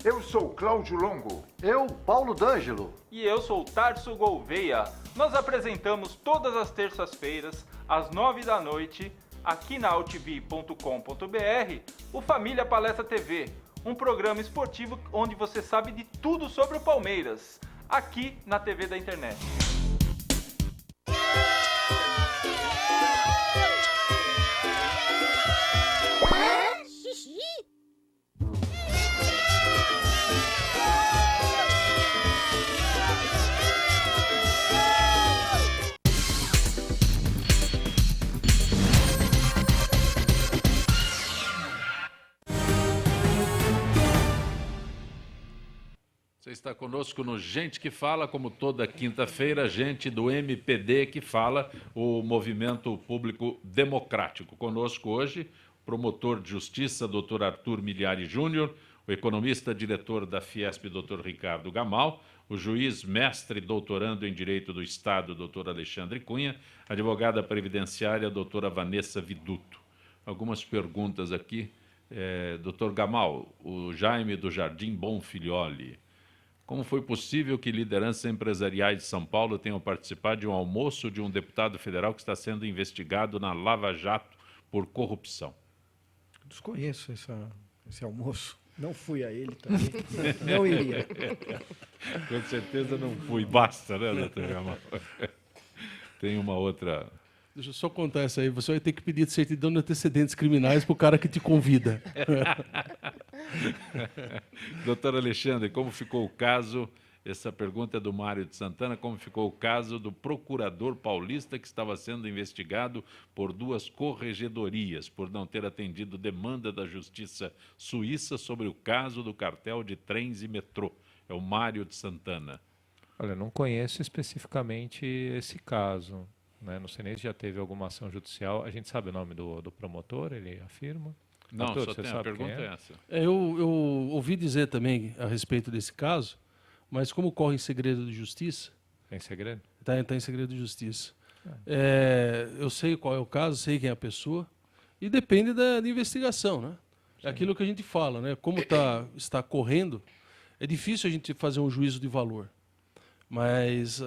Eu sou Cláudio Longo. Eu, Paulo D'Angelo. E eu sou Tarso Gouveia. Nós apresentamos todas as terças-feiras, às 9 da noite, aqui na altv.com.br, o Família Palestra TV, um programa esportivo onde você sabe de tudo sobre o Palmeiras, aqui na TV da internet. Você está conosco no Gente que Fala, como toda quinta-feira, gente do MPD que fala, o Movimento Público Democrático. Conosco hoje, o promotor de justiça, doutor Arthur Miliari Júnior, o economista diretor da Fiesp, doutor Ricardo Gamal, o juiz mestre doutorando em Direito do Estado, doutor Alexandre Cunha, a advogada previdenciária, doutora Vanessa Viduto. Algumas perguntas aqui. Doutor Gamal, o Jaime do Jardim Bonfilioli. Como foi possível que lideranças empresariais de São Paulo tenham participado de um almoço de um deputado federal que está sendo investigado na Lava Jato por corrupção? Desconheço esse almoço. Não fui a ele também. Não iria. Com certeza não fui. Basta, né, doutor Gamal? Tem uma outra... Deixa eu só contar essa aí. Você vai ter que pedir certidão de antecedentes criminais para o cara que te convida. Doutor Alexandre, como ficou o caso, essa pergunta é do Mário de Santana, como ficou o caso do procurador paulista que estava sendo investigado por 2 corregedorias, por não ter atendido demanda da Justiça Suíça sobre o caso do cartel de trens e metrô? É o Mário de Santana. Olha, não conheço especificamente esse caso. Né? Não sei nem se já teve alguma ação judicial. A gente sabe o nome do promotor, ele afirma? Não, Arthur, só tem a pergunta é essa. Eu ouvi dizer também a respeito desse caso, mas como corre em segredo de justiça... Em segredo? Está em segredo de justiça. Eu sei qual é o caso, sei quem é a pessoa, e depende da investigação, né? É aquilo que a gente fala, né? Como está correndo, é difícil a gente fazer um juízo de valor, mas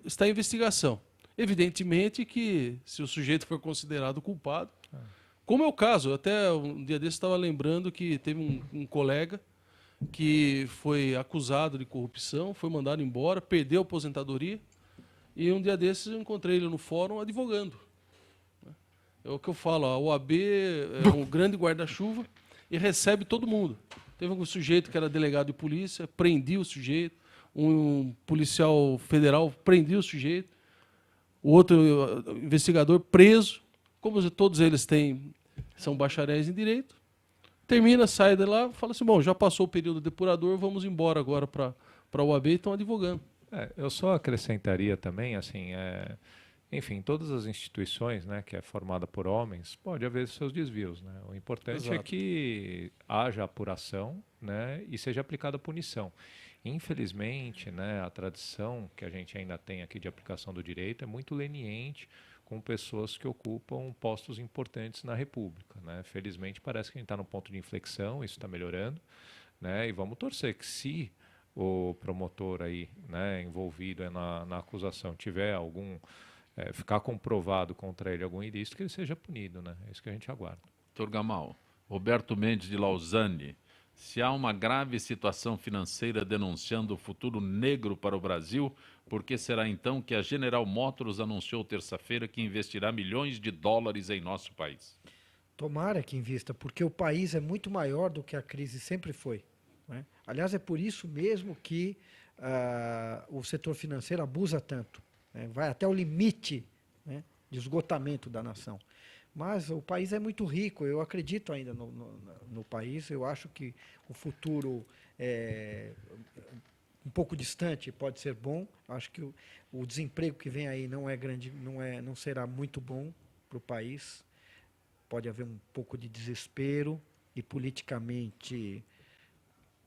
está em investigação. Evidentemente que, se o sujeito for considerado culpado, como é o caso, até um dia desse estava lembrando que teve um colega que foi acusado de corrupção, foi mandado embora, perdeu a aposentadoria, e um dia desses eu encontrei ele no fórum advogando. É o que eu falo, a OAB é um grande guarda-chuva e recebe todo mundo. Teve um sujeito que era delegado de polícia, prendia o sujeito, um policial federal prendia o sujeito, o outro investigador preso, como todos eles são bacharéis em direito, termina, sai de lá, fala assim, bom, já passou o período depurador, vamos embora agora para a OAB e estão advogando. Eu só acrescentaria também, assim, enfim, todas as instituições, né, que é formada por homens, pode haver seus desvios, né? O importante é que haja apuração, né, e seja aplicada a punição. Infelizmente, né, a tradição que a gente ainda tem aqui de aplicação do direito é muito leniente com pessoas que ocupam postos importantes na República, né? Felizmente parece que a gente está no ponto de inflexão, isso está melhorando, né? E vamos torcer que, se o promotor aí, né, envolvido na acusação tiver ficar comprovado contra ele algum ilícito, que ele seja punido, né? É isso que a gente aguarda. Doutor Gamal, Roberto Mendes de Lausanne. Se há uma grave situação financeira denunciando o futuro negro para o Brasil, por que será então que a General Motors anunciou terça-feira que investirá milhões de dólares em nosso país? Tomara que invista, porque o país é muito maior do que a crise sempre foi, né? Aliás, é por isso mesmo que o setor financeiro abusa tanto, né? Vai até o limite, né, de esgotamento da nação. Mas o país é muito rico, eu acredito ainda no país, eu acho que o futuro um pouco distante pode ser bom, acho que o desemprego que vem aí não é grande, não será muito bom para o país, pode haver um pouco de desespero e politicamente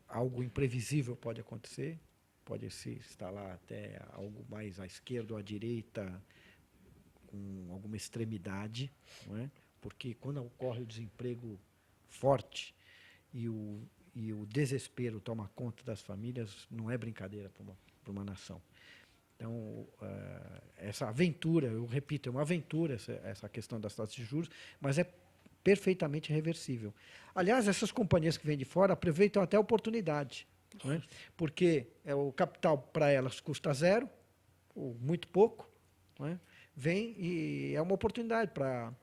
algo imprevisível pode acontecer, pode se instalar até algo mais à esquerda ou à direita, com alguma extremidade, não é? Porque quando ocorre o desemprego forte e o desespero toma conta das famílias, não é brincadeira para uma nação. Então, essa aventura, eu repito, é uma aventura essa questão das taxas de juros, mas é perfeitamente reversível. Aliás, essas companhias que vêm de fora aproveitam até a oportunidade, não é? Porque o capital para elas custa zero, ou muito pouco, não é? Vem e é uma oportunidade para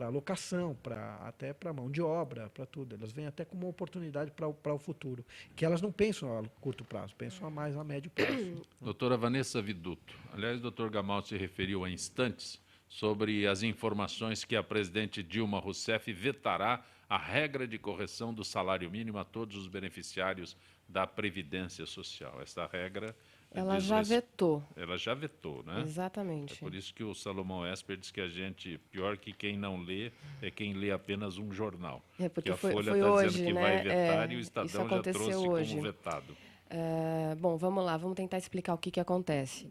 locação, até para mão de obra, para tudo. Elas vêm até como uma oportunidade para o futuro, que elas não pensam a curto prazo, pensam a mais a médio prazo. Doutora Vanessa Viduto, aliás, o doutor Gamal se referiu há instantes sobre as informações que a presidente Dilma Rousseff vetará a regra de correção do salário mínimo a todos os beneficiários da Previdência Social. Essa regra... Ela já vetou. Ela já vetou, né? Exatamente. É por isso que o Salomão Esper diz que a gente, pior que quem não lê, é quem lê apenas um jornal. Porque que a foi Folha está hoje, dizendo que né? vai vetar e o Estadão já trouxe hoje. como vetado. Bom, vamos lá, vamos tentar explicar o que acontece.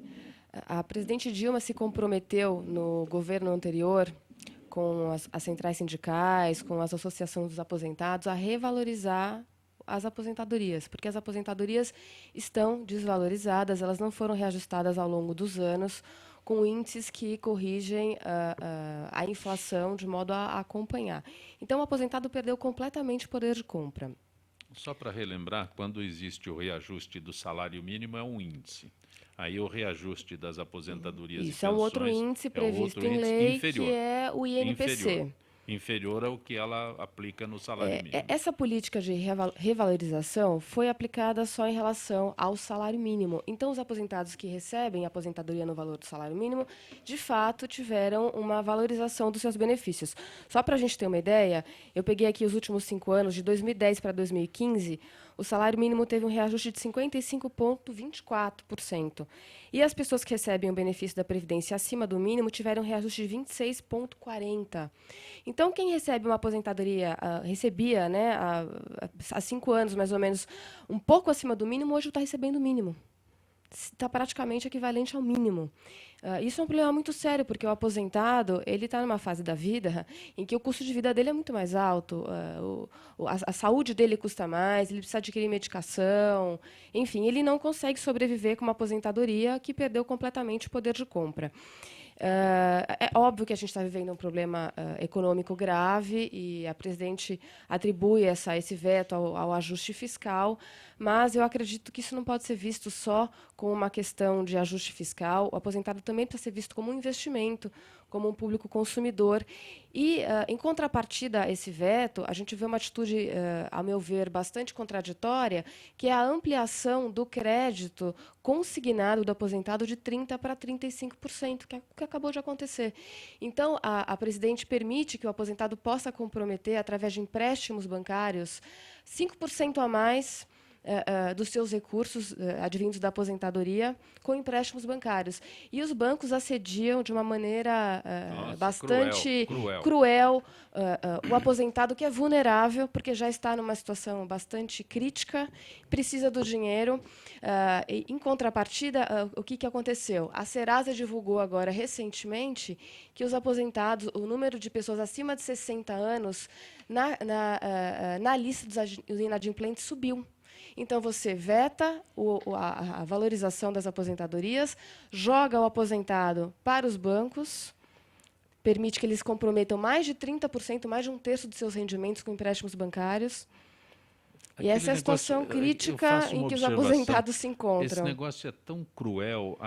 A presidente Dilma se comprometeu no governo anterior com as centrais sindicais, com as associações dos aposentados, a revalorizar as aposentadorias, porque as aposentadorias estão desvalorizadas, elas não foram reajustadas ao longo dos anos, com índices que corrigem a inflação de modo a acompanhar. Então, o aposentado perdeu completamente o poder de compra. Só para relembrar, quando existe o reajuste do salário mínimo, é um índice. Aí o reajuste das aposentadorias e pensões... Isso é um outro índice previsto em lei, inferior, que é o INPC. Inferior ao que ela aplica no salário mínimo. Essa política de revalorização foi aplicada só em relação ao salário mínimo. Então, os aposentados que recebem aposentadoria no valor do salário mínimo, de fato, tiveram uma valorização dos seus benefícios. Só para a gente ter uma ideia, eu peguei aqui os últimos 5 anos, de 2010 para 2015, o salário mínimo teve um reajuste de 55,24%. E as pessoas que recebem o benefício da Previdência acima do mínimo tiveram um reajuste de 26,40%. Então, quem recebe uma aposentadoria, recebia, né, há 5 anos, mais ou menos, um pouco acima do mínimo, hoje está recebendo o mínimo. Está praticamente equivalente ao mínimo. Isso é um problema muito sério, porque o aposentado ele está numa fase da vida em que o custo de vida dele é muito mais alto, a saúde dele custa mais, ele precisa adquirir medicação, enfim, ele não consegue sobreviver com uma aposentadoria que perdeu completamente o poder de compra. É óbvio que a gente está vivendo um problema econômico grave e a presidente atribui esse veto ao ajuste fiscal, mas eu acredito que isso não pode ser visto só como uma questão de ajuste fiscal. O aposentado também precisa ser visto como um investimento, como um público consumidor. E, em contrapartida a esse veto, a gente vê uma atitude, ao meu ver, bastante contraditória, que é a ampliação do crédito consignado do aposentado de 30% para 35%, que é o que acabou de acontecer. Então, a presidente permite que o aposentado possa comprometer, através de empréstimos bancários, 5% a mais dos seus recursos advindos da aposentadoria com empréstimos bancários. E os bancos assediam de uma maneira bastante cruel o aposentado, que é vulnerável, porque já está numa situação bastante crítica, precisa do dinheiro. Em contrapartida, o que aconteceu? A Serasa divulgou agora, recentemente, que os aposentados, o número de pessoas acima de 60 anos na lista dos inadimplentes subiu. Então, você veta a valorização das aposentadorias, joga o aposentado para os bancos, permite que eles comprometam mais de 30%, mais de 1/3 dos seus rendimentos com empréstimos bancários. E essa é a situação crítica em que os aposentados se encontram. Esse negócio é tão cruel,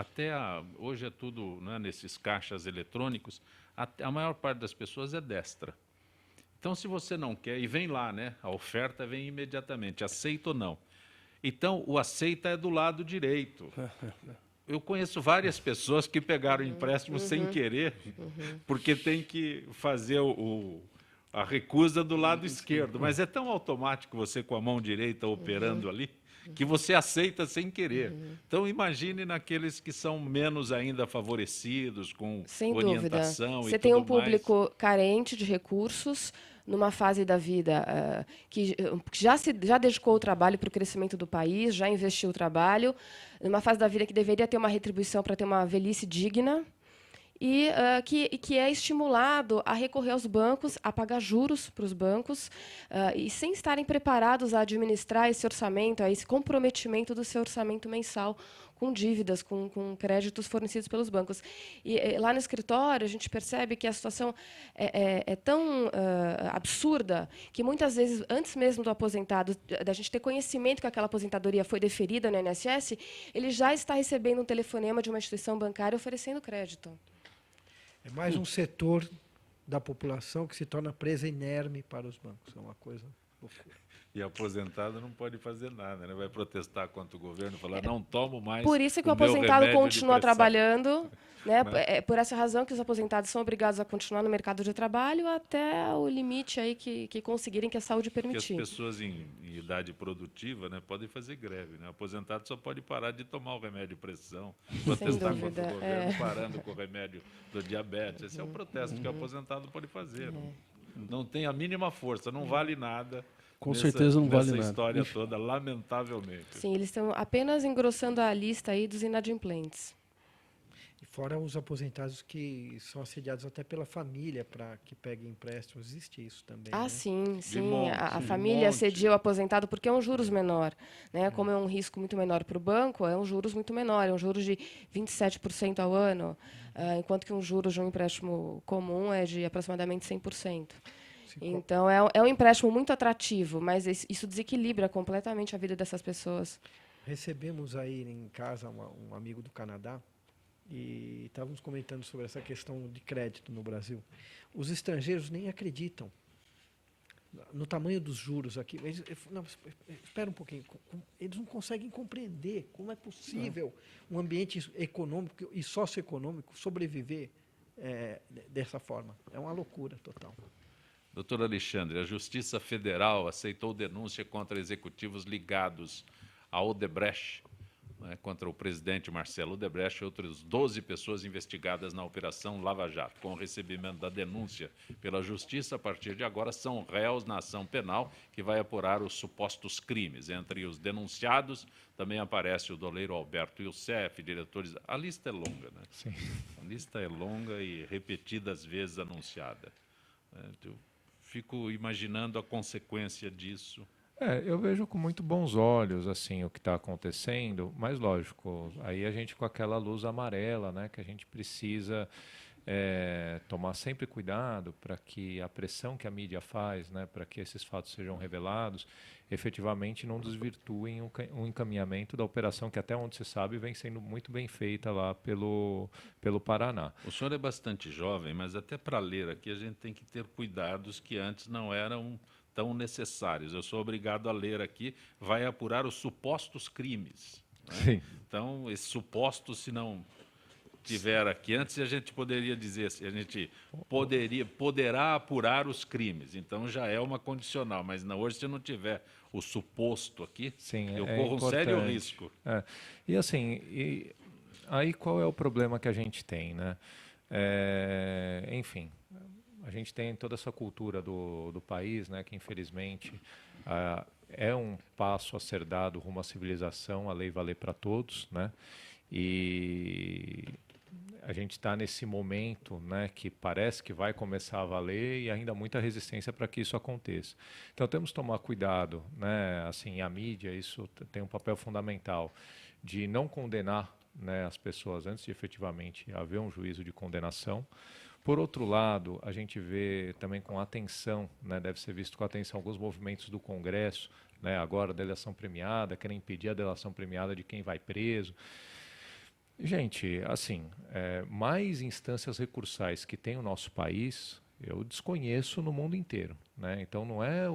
hoje é tudo, né, nesses caixas eletrônicos, a maior parte das pessoas é destra. Então, se você não quer, e vem lá, né, a oferta vem imediatamente, aceita ou não. Então, o aceita é do lado direito. eu conheço várias pessoas que pegaram empréstimo sem querer, porque tem que fazer a recusa do lado esquerdo. Mas é tão automático você com a mão direita operando ali, que você aceita sem querer. Então, imagine naqueles que são menos ainda favorecidos, com Sem orientação dúvida. e Você tem um tudo mais. público carente de recursos, numa fase da vida que já dedicou o trabalho para o crescimento do país, já investiu o trabalho, numa fase da vida que deveria ter uma retribuição para ter uma velhice digna, e que é estimulado a recorrer aos bancos, a pagar juros para os bancos, e sem estarem preparados a administrar esse orçamento, a esse comprometimento do seu orçamento mensal, com dívidas, com créditos fornecidos pelos bancos. E lá no escritório, a gente percebe que a situação é tão absurda que, muitas vezes, antes mesmo do aposentado, da gente ter conhecimento que aquela aposentadoria foi deferida no INSS, ele já está recebendo um telefonema de uma instituição bancária oferecendo crédito. É mais um setor da população que se torna presa inerme para os bancos. É uma coisa loucura. E aposentado não pode fazer nada, né? Vai protestar contra o governo, falar, não tomo mais. Por isso que o meu aposentado remédio de continua pressão. trabalhando, né? É por essa razão que os aposentados são obrigados a continuar no mercado de trabalho até o limite aí que conseguirem, que a saúde Porque permitir. as pessoas em idade produtiva, né, podem fazer greve, né? O aposentado só pode parar de tomar o remédio de pressão, protestar contra o governo, parando com o remédio do diabetes. Esse é o protesto que o aposentado pode fazer. Não tem a mínima força, não vale nada. Com certeza não vale nada. Essa história toda, lamentavelmente. Sim, eles estão apenas engrossando a lista aí dos inadimplentes. E fora os aposentados que são assediados até pela família para que peguem empréstimos. Existe isso também. Ah, né? sim. monte, A de família monte. assedia o aposentado porque é um juros menor, né? Como é um risco muito menor para o banco, é um juros muito menor, é um juros de 27% ao ano, enquanto que um juros de um empréstimo comum é de aproximadamente 100%. Então, é um empréstimo muito atrativo, mas isso desequilibra completamente a vida dessas pessoas. Recebemos aí em casa um amigo do Canadá e estávamos comentando sobre essa questão de crédito no Brasil. Os estrangeiros nem acreditam no tamanho dos juros aqui. Não, espera um pouquinho. Eles não conseguem compreender como é possível um ambiente econômico e socioeconômico sobreviver dessa forma. É uma loucura total. Doutor Alexandre, a Justiça Federal aceitou denúncia contra executivos ligados à Odebrecht, né, contra o presidente Marcelo Odebrecht e outras 12 pessoas investigadas na Operação Lava Jato. Com o recebimento da denúncia pela Justiça, a partir de agora, são réus na ação penal que vai apurar os supostos crimes. Entre os denunciados também aparece o doleiro Alberto Youssef, diretores... A lista é longa, né? Sim. A lista é longa e repetidas vezes anunciada. Eu fico imaginando a consequência disso. Eu vejo com muito bons olhos assim o que está acontecendo, mas lógico, aí a gente com aquela luz amarela, né, que a gente precisa tomar sempre cuidado para que a pressão que a mídia faz, né, para que esses fatos sejam revelados, efetivamente não desvirtuem o encaminhamento da operação que, até onde se sabe, vem sendo muito bem feita lá pelo Paraná. O senhor é bastante jovem, mas até para ler aqui a gente tem que ter cuidados que antes não eram tão necessários. Eu sou obrigado a ler aqui, vai apurar os supostos crimes. Né? Sim. Então, esses supostos, se não tiver aqui, antes a gente poderia dizer, a gente poderá apurar os crimes, então já é uma condicional, mas hoje se não tiver o suposto aqui, sim, eu corro um sério risco. E assim, aí qual é o problema que a gente tem, né? Enfim, a gente tem toda essa cultura do país, né, que infelizmente é um passo a ser dado rumo à civilização, a lei valer para todos, né? E a gente está nesse momento, né, que parece que vai começar a valer e ainda há muita resistência para que isso aconteça. Então temos que tomar cuidado, né, assim, a mídia, isso tem um papel fundamental de não condenar, né, as pessoas antes de efetivamente haver um juízo de condenação. Por outro lado, a gente vê também com atenção, né, deve ser visto com atenção alguns movimentos do Congresso, né, agora a delação premiada, querem impedir a delação premiada de quem vai preso. Gente, assim, mais instâncias recursais que tem o nosso país, Eu desconheço no mundo inteiro, né? Então não é,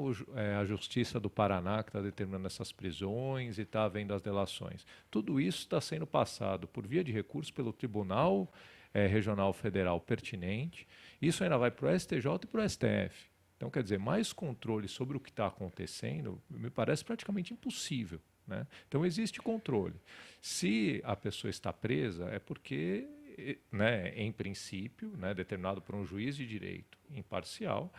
a Justiça do Paraná que está determinando essas prisões e está vendo as delações. Tudo isso está sendo passado por via de recurso pelo Tribunal Regional Federal pertinente. Isso ainda vai para o STJ e para o STF. Então, quer dizer, mais controle sobre o que está acontecendo me parece praticamente impossível, né? Então existe controle. Se a pessoa está presa, é porque, né, em princípio, né, determinado por um juiz de direito imparcial,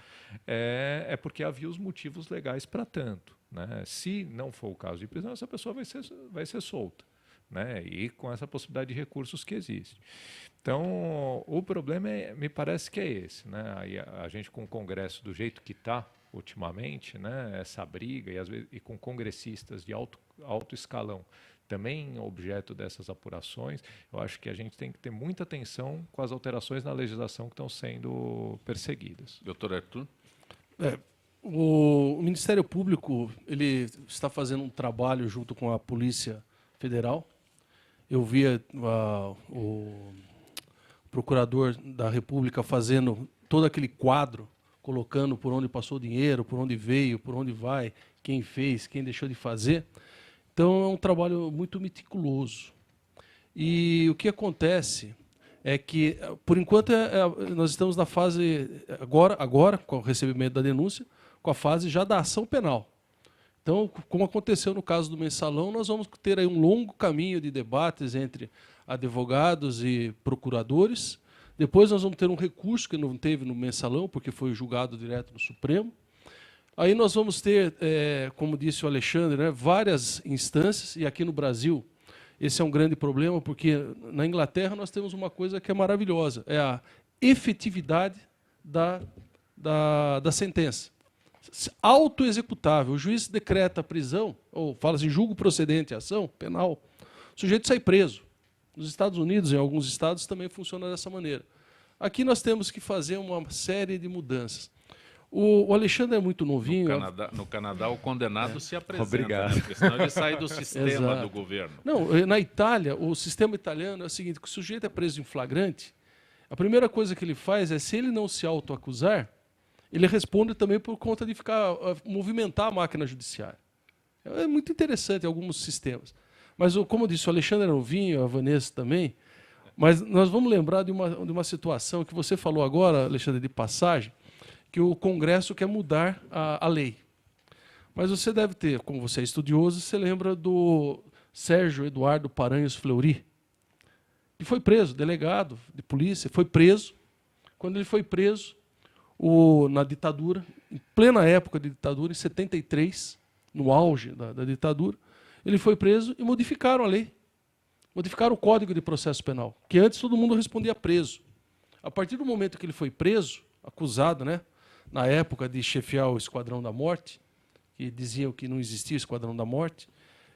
é porque havia os motivos legais para tanto, né? Se não for o caso de prisão, essa pessoa vai ser solta, né? E com essa possibilidade de recursos que existe. Então, o problema me parece que é esse, né? Aí a gente, com o Congresso do jeito que está ultimamente, né, essa briga, e às vezes com congressistas de alto escalão também objeto dessas apurações, eu acho que a gente tem que ter muita atenção com as alterações na legislação que estão sendo perseguidas. Doutor Arthur? O Ministério Público ele está fazendo um trabalho junto com a Polícia Federal. Eu via o Procurador da República fazendo todo aquele quadro, colocando por onde passou o dinheiro, por onde veio, por onde vai, quem fez, quem deixou de fazer. Então, é um trabalho muito meticuloso. E o que acontece é que, por enquanto, nós estamos na fase, agora, com o recebimento da denúncia, com a fase já da ação penal. Então, como aconteceu no caso do Mensalão, nós vamos ter aí um longo caminho de debates entre advogados e procuradores. Depois nós vamos ter um recurso que não teve no Mensalão, porque foi julgado direto no Supremo. Aí nós vamos ter, como disse o Alexandre, né, várias instâncias, e aqui no Brasil esse é um grande problema, porque na Inglaterra nós temos uma coisa que é maravilhosa, é a efetividade da sentença. Autoexecutável. O juiz decreta a prisão, ou fala assim, julgo procedente a ação penal, o sujeito sai preso. Nos Estados Unidos, em alguns estados, também funciona dessa maneira. Aqui nós temos que fazer uma série de mudanças. O Alexandre é muito novinho. No Canadá, o condenado se apresenta. Obrigado. Né? Porque senão ele sai do sistema do governo. Não, na Itália, o sistema italiano é o seguinte, que o sujeito é preso em flagrante, a primeira coisa que ele faz é, se ele não se autoacusar, ele responde também por conta de movimentar a máquina judiciária. É muito interessante alguns sistemas. Mas, como disse, o Alexandre é novinho, a Vanessa também, mas nós vamos lembrar de uma situação que você falou agora, Alexandre, de passagem, que o Congresso quer mudar a lei. Mas você deve ter, como você é estudioso, você lembra do Sérgio Eduardo Paranhos Fleury, que foi preso, delegado de polícia, foi preso. Quando ele foi preso, na ditadura, em plena época de ditadura, em 73, no auge da ditadura, ele foi preso e modificaram a lei. Modificaram o Código de Processo Penal, que antes todo mundo respondia preso. A partir do momento que ele foi preso, acusado, né, na época de chefiar o Esquadrão da Morte, que diziam que não existia o Esquadrão da Morte,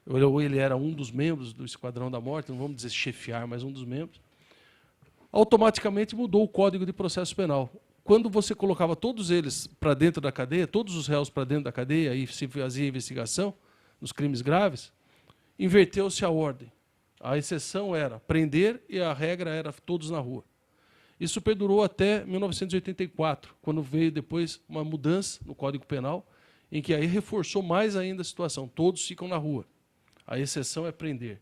ou ele era um dos membros do Esquadrão da Morte, não vamos dizer chefiar, mas um dos membros, automaticamente mudou o Código de Processo Penal. Quando você colocava todos eles para dentro da cadeia, todos os réus para dentro da cadeia, e se fazia investigação nos crimes graves, inverteu-se a ordem. A exceção era prender e a regra era todos na rua. Isso perdurou até 1984, quando veio depois uma mudança no Código Penal, em que aí reforçou mais ainda a situação. Todos ficam na rua. A exceção é prender.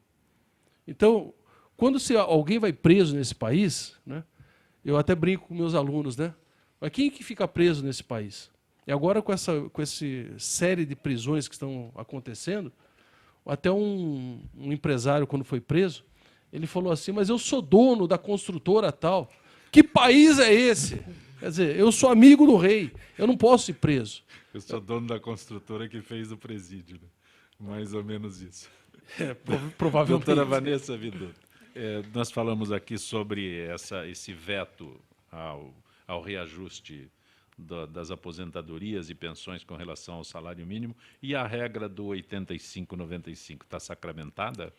Então, quando alguém vai preso nesse país, né, eu até brinco com meus alunos, né? Mas quem que fica preso nesse país? E agora, com essa série de prisões que estão acontecendo, até um empresário, quando foi preso, ele falou assim, mas eu sou dono da construtora tal. Que país é esse? Quer dizer, eu sou amigo do rei, eu não posso ir preso. Eu sou dono da construtora que fez o presídio. Né? Mais ou menos isso. Provavelmente. Doutora Vanessa Vidotto, nós falamos aqui sobre esse veto ao reajuste das aposentadorias e pensões com relação ao salário mínimo, e a regra do 85-95 está sacramentada?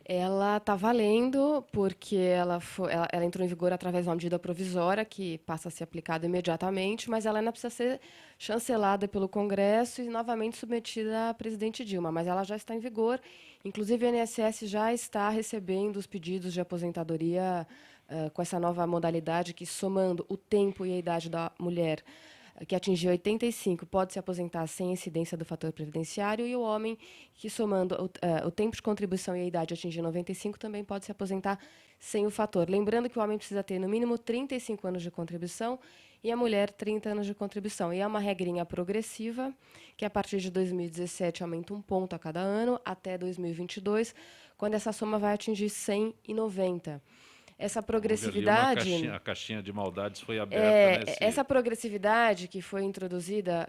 Ela está valendo porque ela entrou em vigor através de uma medida provisória que passa a ser aplicada imediatamente, mas ela ainda precisa ser chancelada pelo Congresso e novamente submetida à presidente Dilma. Mas ela já está em vigor. Inclusive, o INSS já está recebendo os pedidos de aposentadoria com essa nova modalidade que, somando o tempo e a idade da mulher que atingiu 85 pode se aposentar sem incidência do fator previdenciário, e o homem que, somando o tempo de contribuição e a idade atingir 95, também pode se aposentar sem o fator. Lembrando que o homem precisa ter, no mínimo, 35 anos de contribuição e a mulher 30 anos de contribuição. E é uma regrinha progressiva, que a partir de 2017 aumenta 1 ponto a cada ano, até 2022, quando essa soma vai atingir 190. Essa progressividade... A caixinha de maldades foi aberta. Essa progressividade que foi introduzida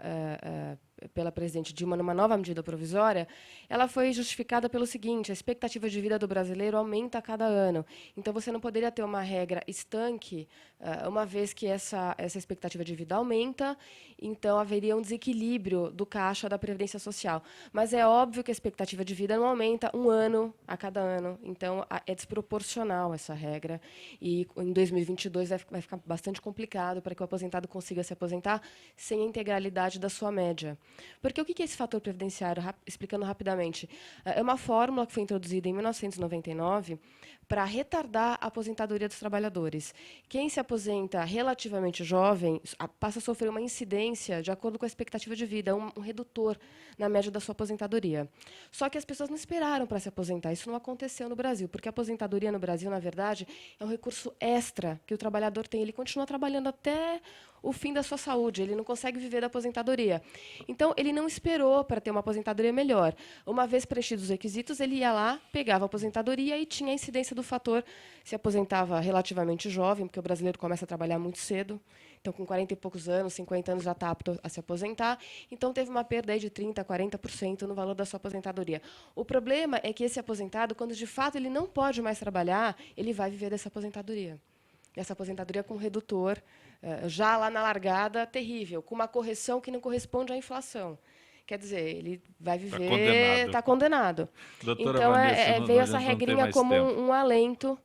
pela presidente Dilma numa nova medida provisória, ela foi justificada pelo seguinte: a expectativa de vida do brasileiro aumenta a cada ano. Então, você não poderia ter uma regra estanque, uma vez que essa expectativa de vida aumenta, então haveria um desequilíbrio do caixa da Previdência Social. Mas é óbvio que a expectativa de vida não aumenta 1 ano a cada ano. Então, é desproporcional essa regra. E em 2022 vai ficar bastante complicado para que o aposentado consiga se aposentar sem a integralidade da sua média. Porque o que é esse fator previdenciário? Explicando rapidamente. É uma fórmula que foi introduzida em 1999 para retardar a aposentadoria dos trabalhadores. Quem se aposenta relativamente jovem passa a sofrer uma incidência de acordo com a expectativa de vida, um redutor na média da sua aposentadoria. Só que as pessoas não esperaram para se aposentar. Isso não aconteceu no Brasil, porque a aposentadoria no Brasil, na verdade, é um recurso extra que o trabalhador tem. Ele continua trabalhando até o fim da sua saúde, ele não consegue viver da aposentadoria. Então, ele não esperou para ter uma aposentadoria melhor. Uma vez preenchidos os requisitos, ele ia lá, pegava a aposentadoria e tinha a incidência do fator, se aposentava relativamente jovem, porque o brasileiro começa a trabalhar muito cedo, então, com 40 e poucos anos, 50 anos, já está apto a se aposentar. Então, teve uma perda aí de 30% a 40% no valor da sua aposentadoria. O problema é que esse aposentado, quando de fato ele não pode mais trabalhar, ele vai viver dessa aposentadoria. Essa aposentadoria com redutor, já lá na largada, terrível, com uma correção que não corresponde à inflação. Quer dizer, ele vai viver... Está condenado. Doutora então, Vanessa, veio essa regrinha como um alento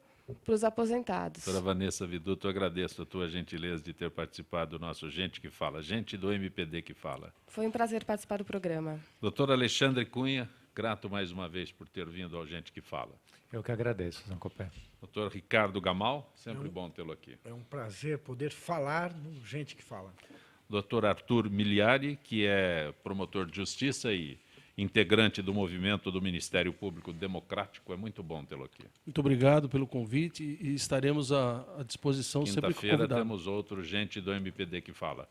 para os aposentados. Doutora Vanessa Viduto, eu agradeço a tua gentileza de ter participado do nosso Gente que Fala, gente do MPD que fala. Foi um prazer participar do programa. Doutor Alexandre Cunha, grato mais uma vez por ter vindo ao Gente que Fala. Eu que agradeço, Zancopé. Doutor Ricardo Gamal, sempre bom tê-lo aqui. É um prazer poder falar no Gente que Fala. Doutor Arthur Miliari, que é promotor de justiça e integrante do movimento do Ministério Público Democrático. É muito bom tê-lo aqui. Muito obrigado pelo convite e estaremos à disposição sempre que convidado. Quinta-feira temos outro Gente do MPD que fala.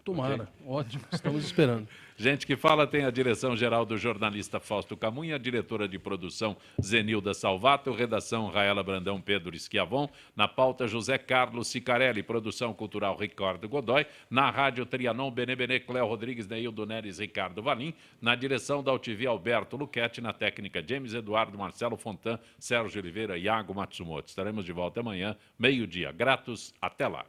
Tomara, okay? Ótimo, estamos esperando. Gente que Fala tem a direção-geral do jornalista Fausto Camunha, a diretora de produção Zenilda Salvato, redação Raela Brandão, Pedro Schiavon, na pauta José Carlos Sicarelli, produção cultural Ricardo Godoy, na rádio Trianon, Benebene, Cléo Rodrigues, Neildo Neres, Ricardo Valim, na direção da UTV Alberto Luquete, na técnica James Eduardo, Marcelo Fontan, Sérgio Oliveira e Iago Matsumoto. Estaremos de volta amanhã, meio-dia. Gratos, até lá.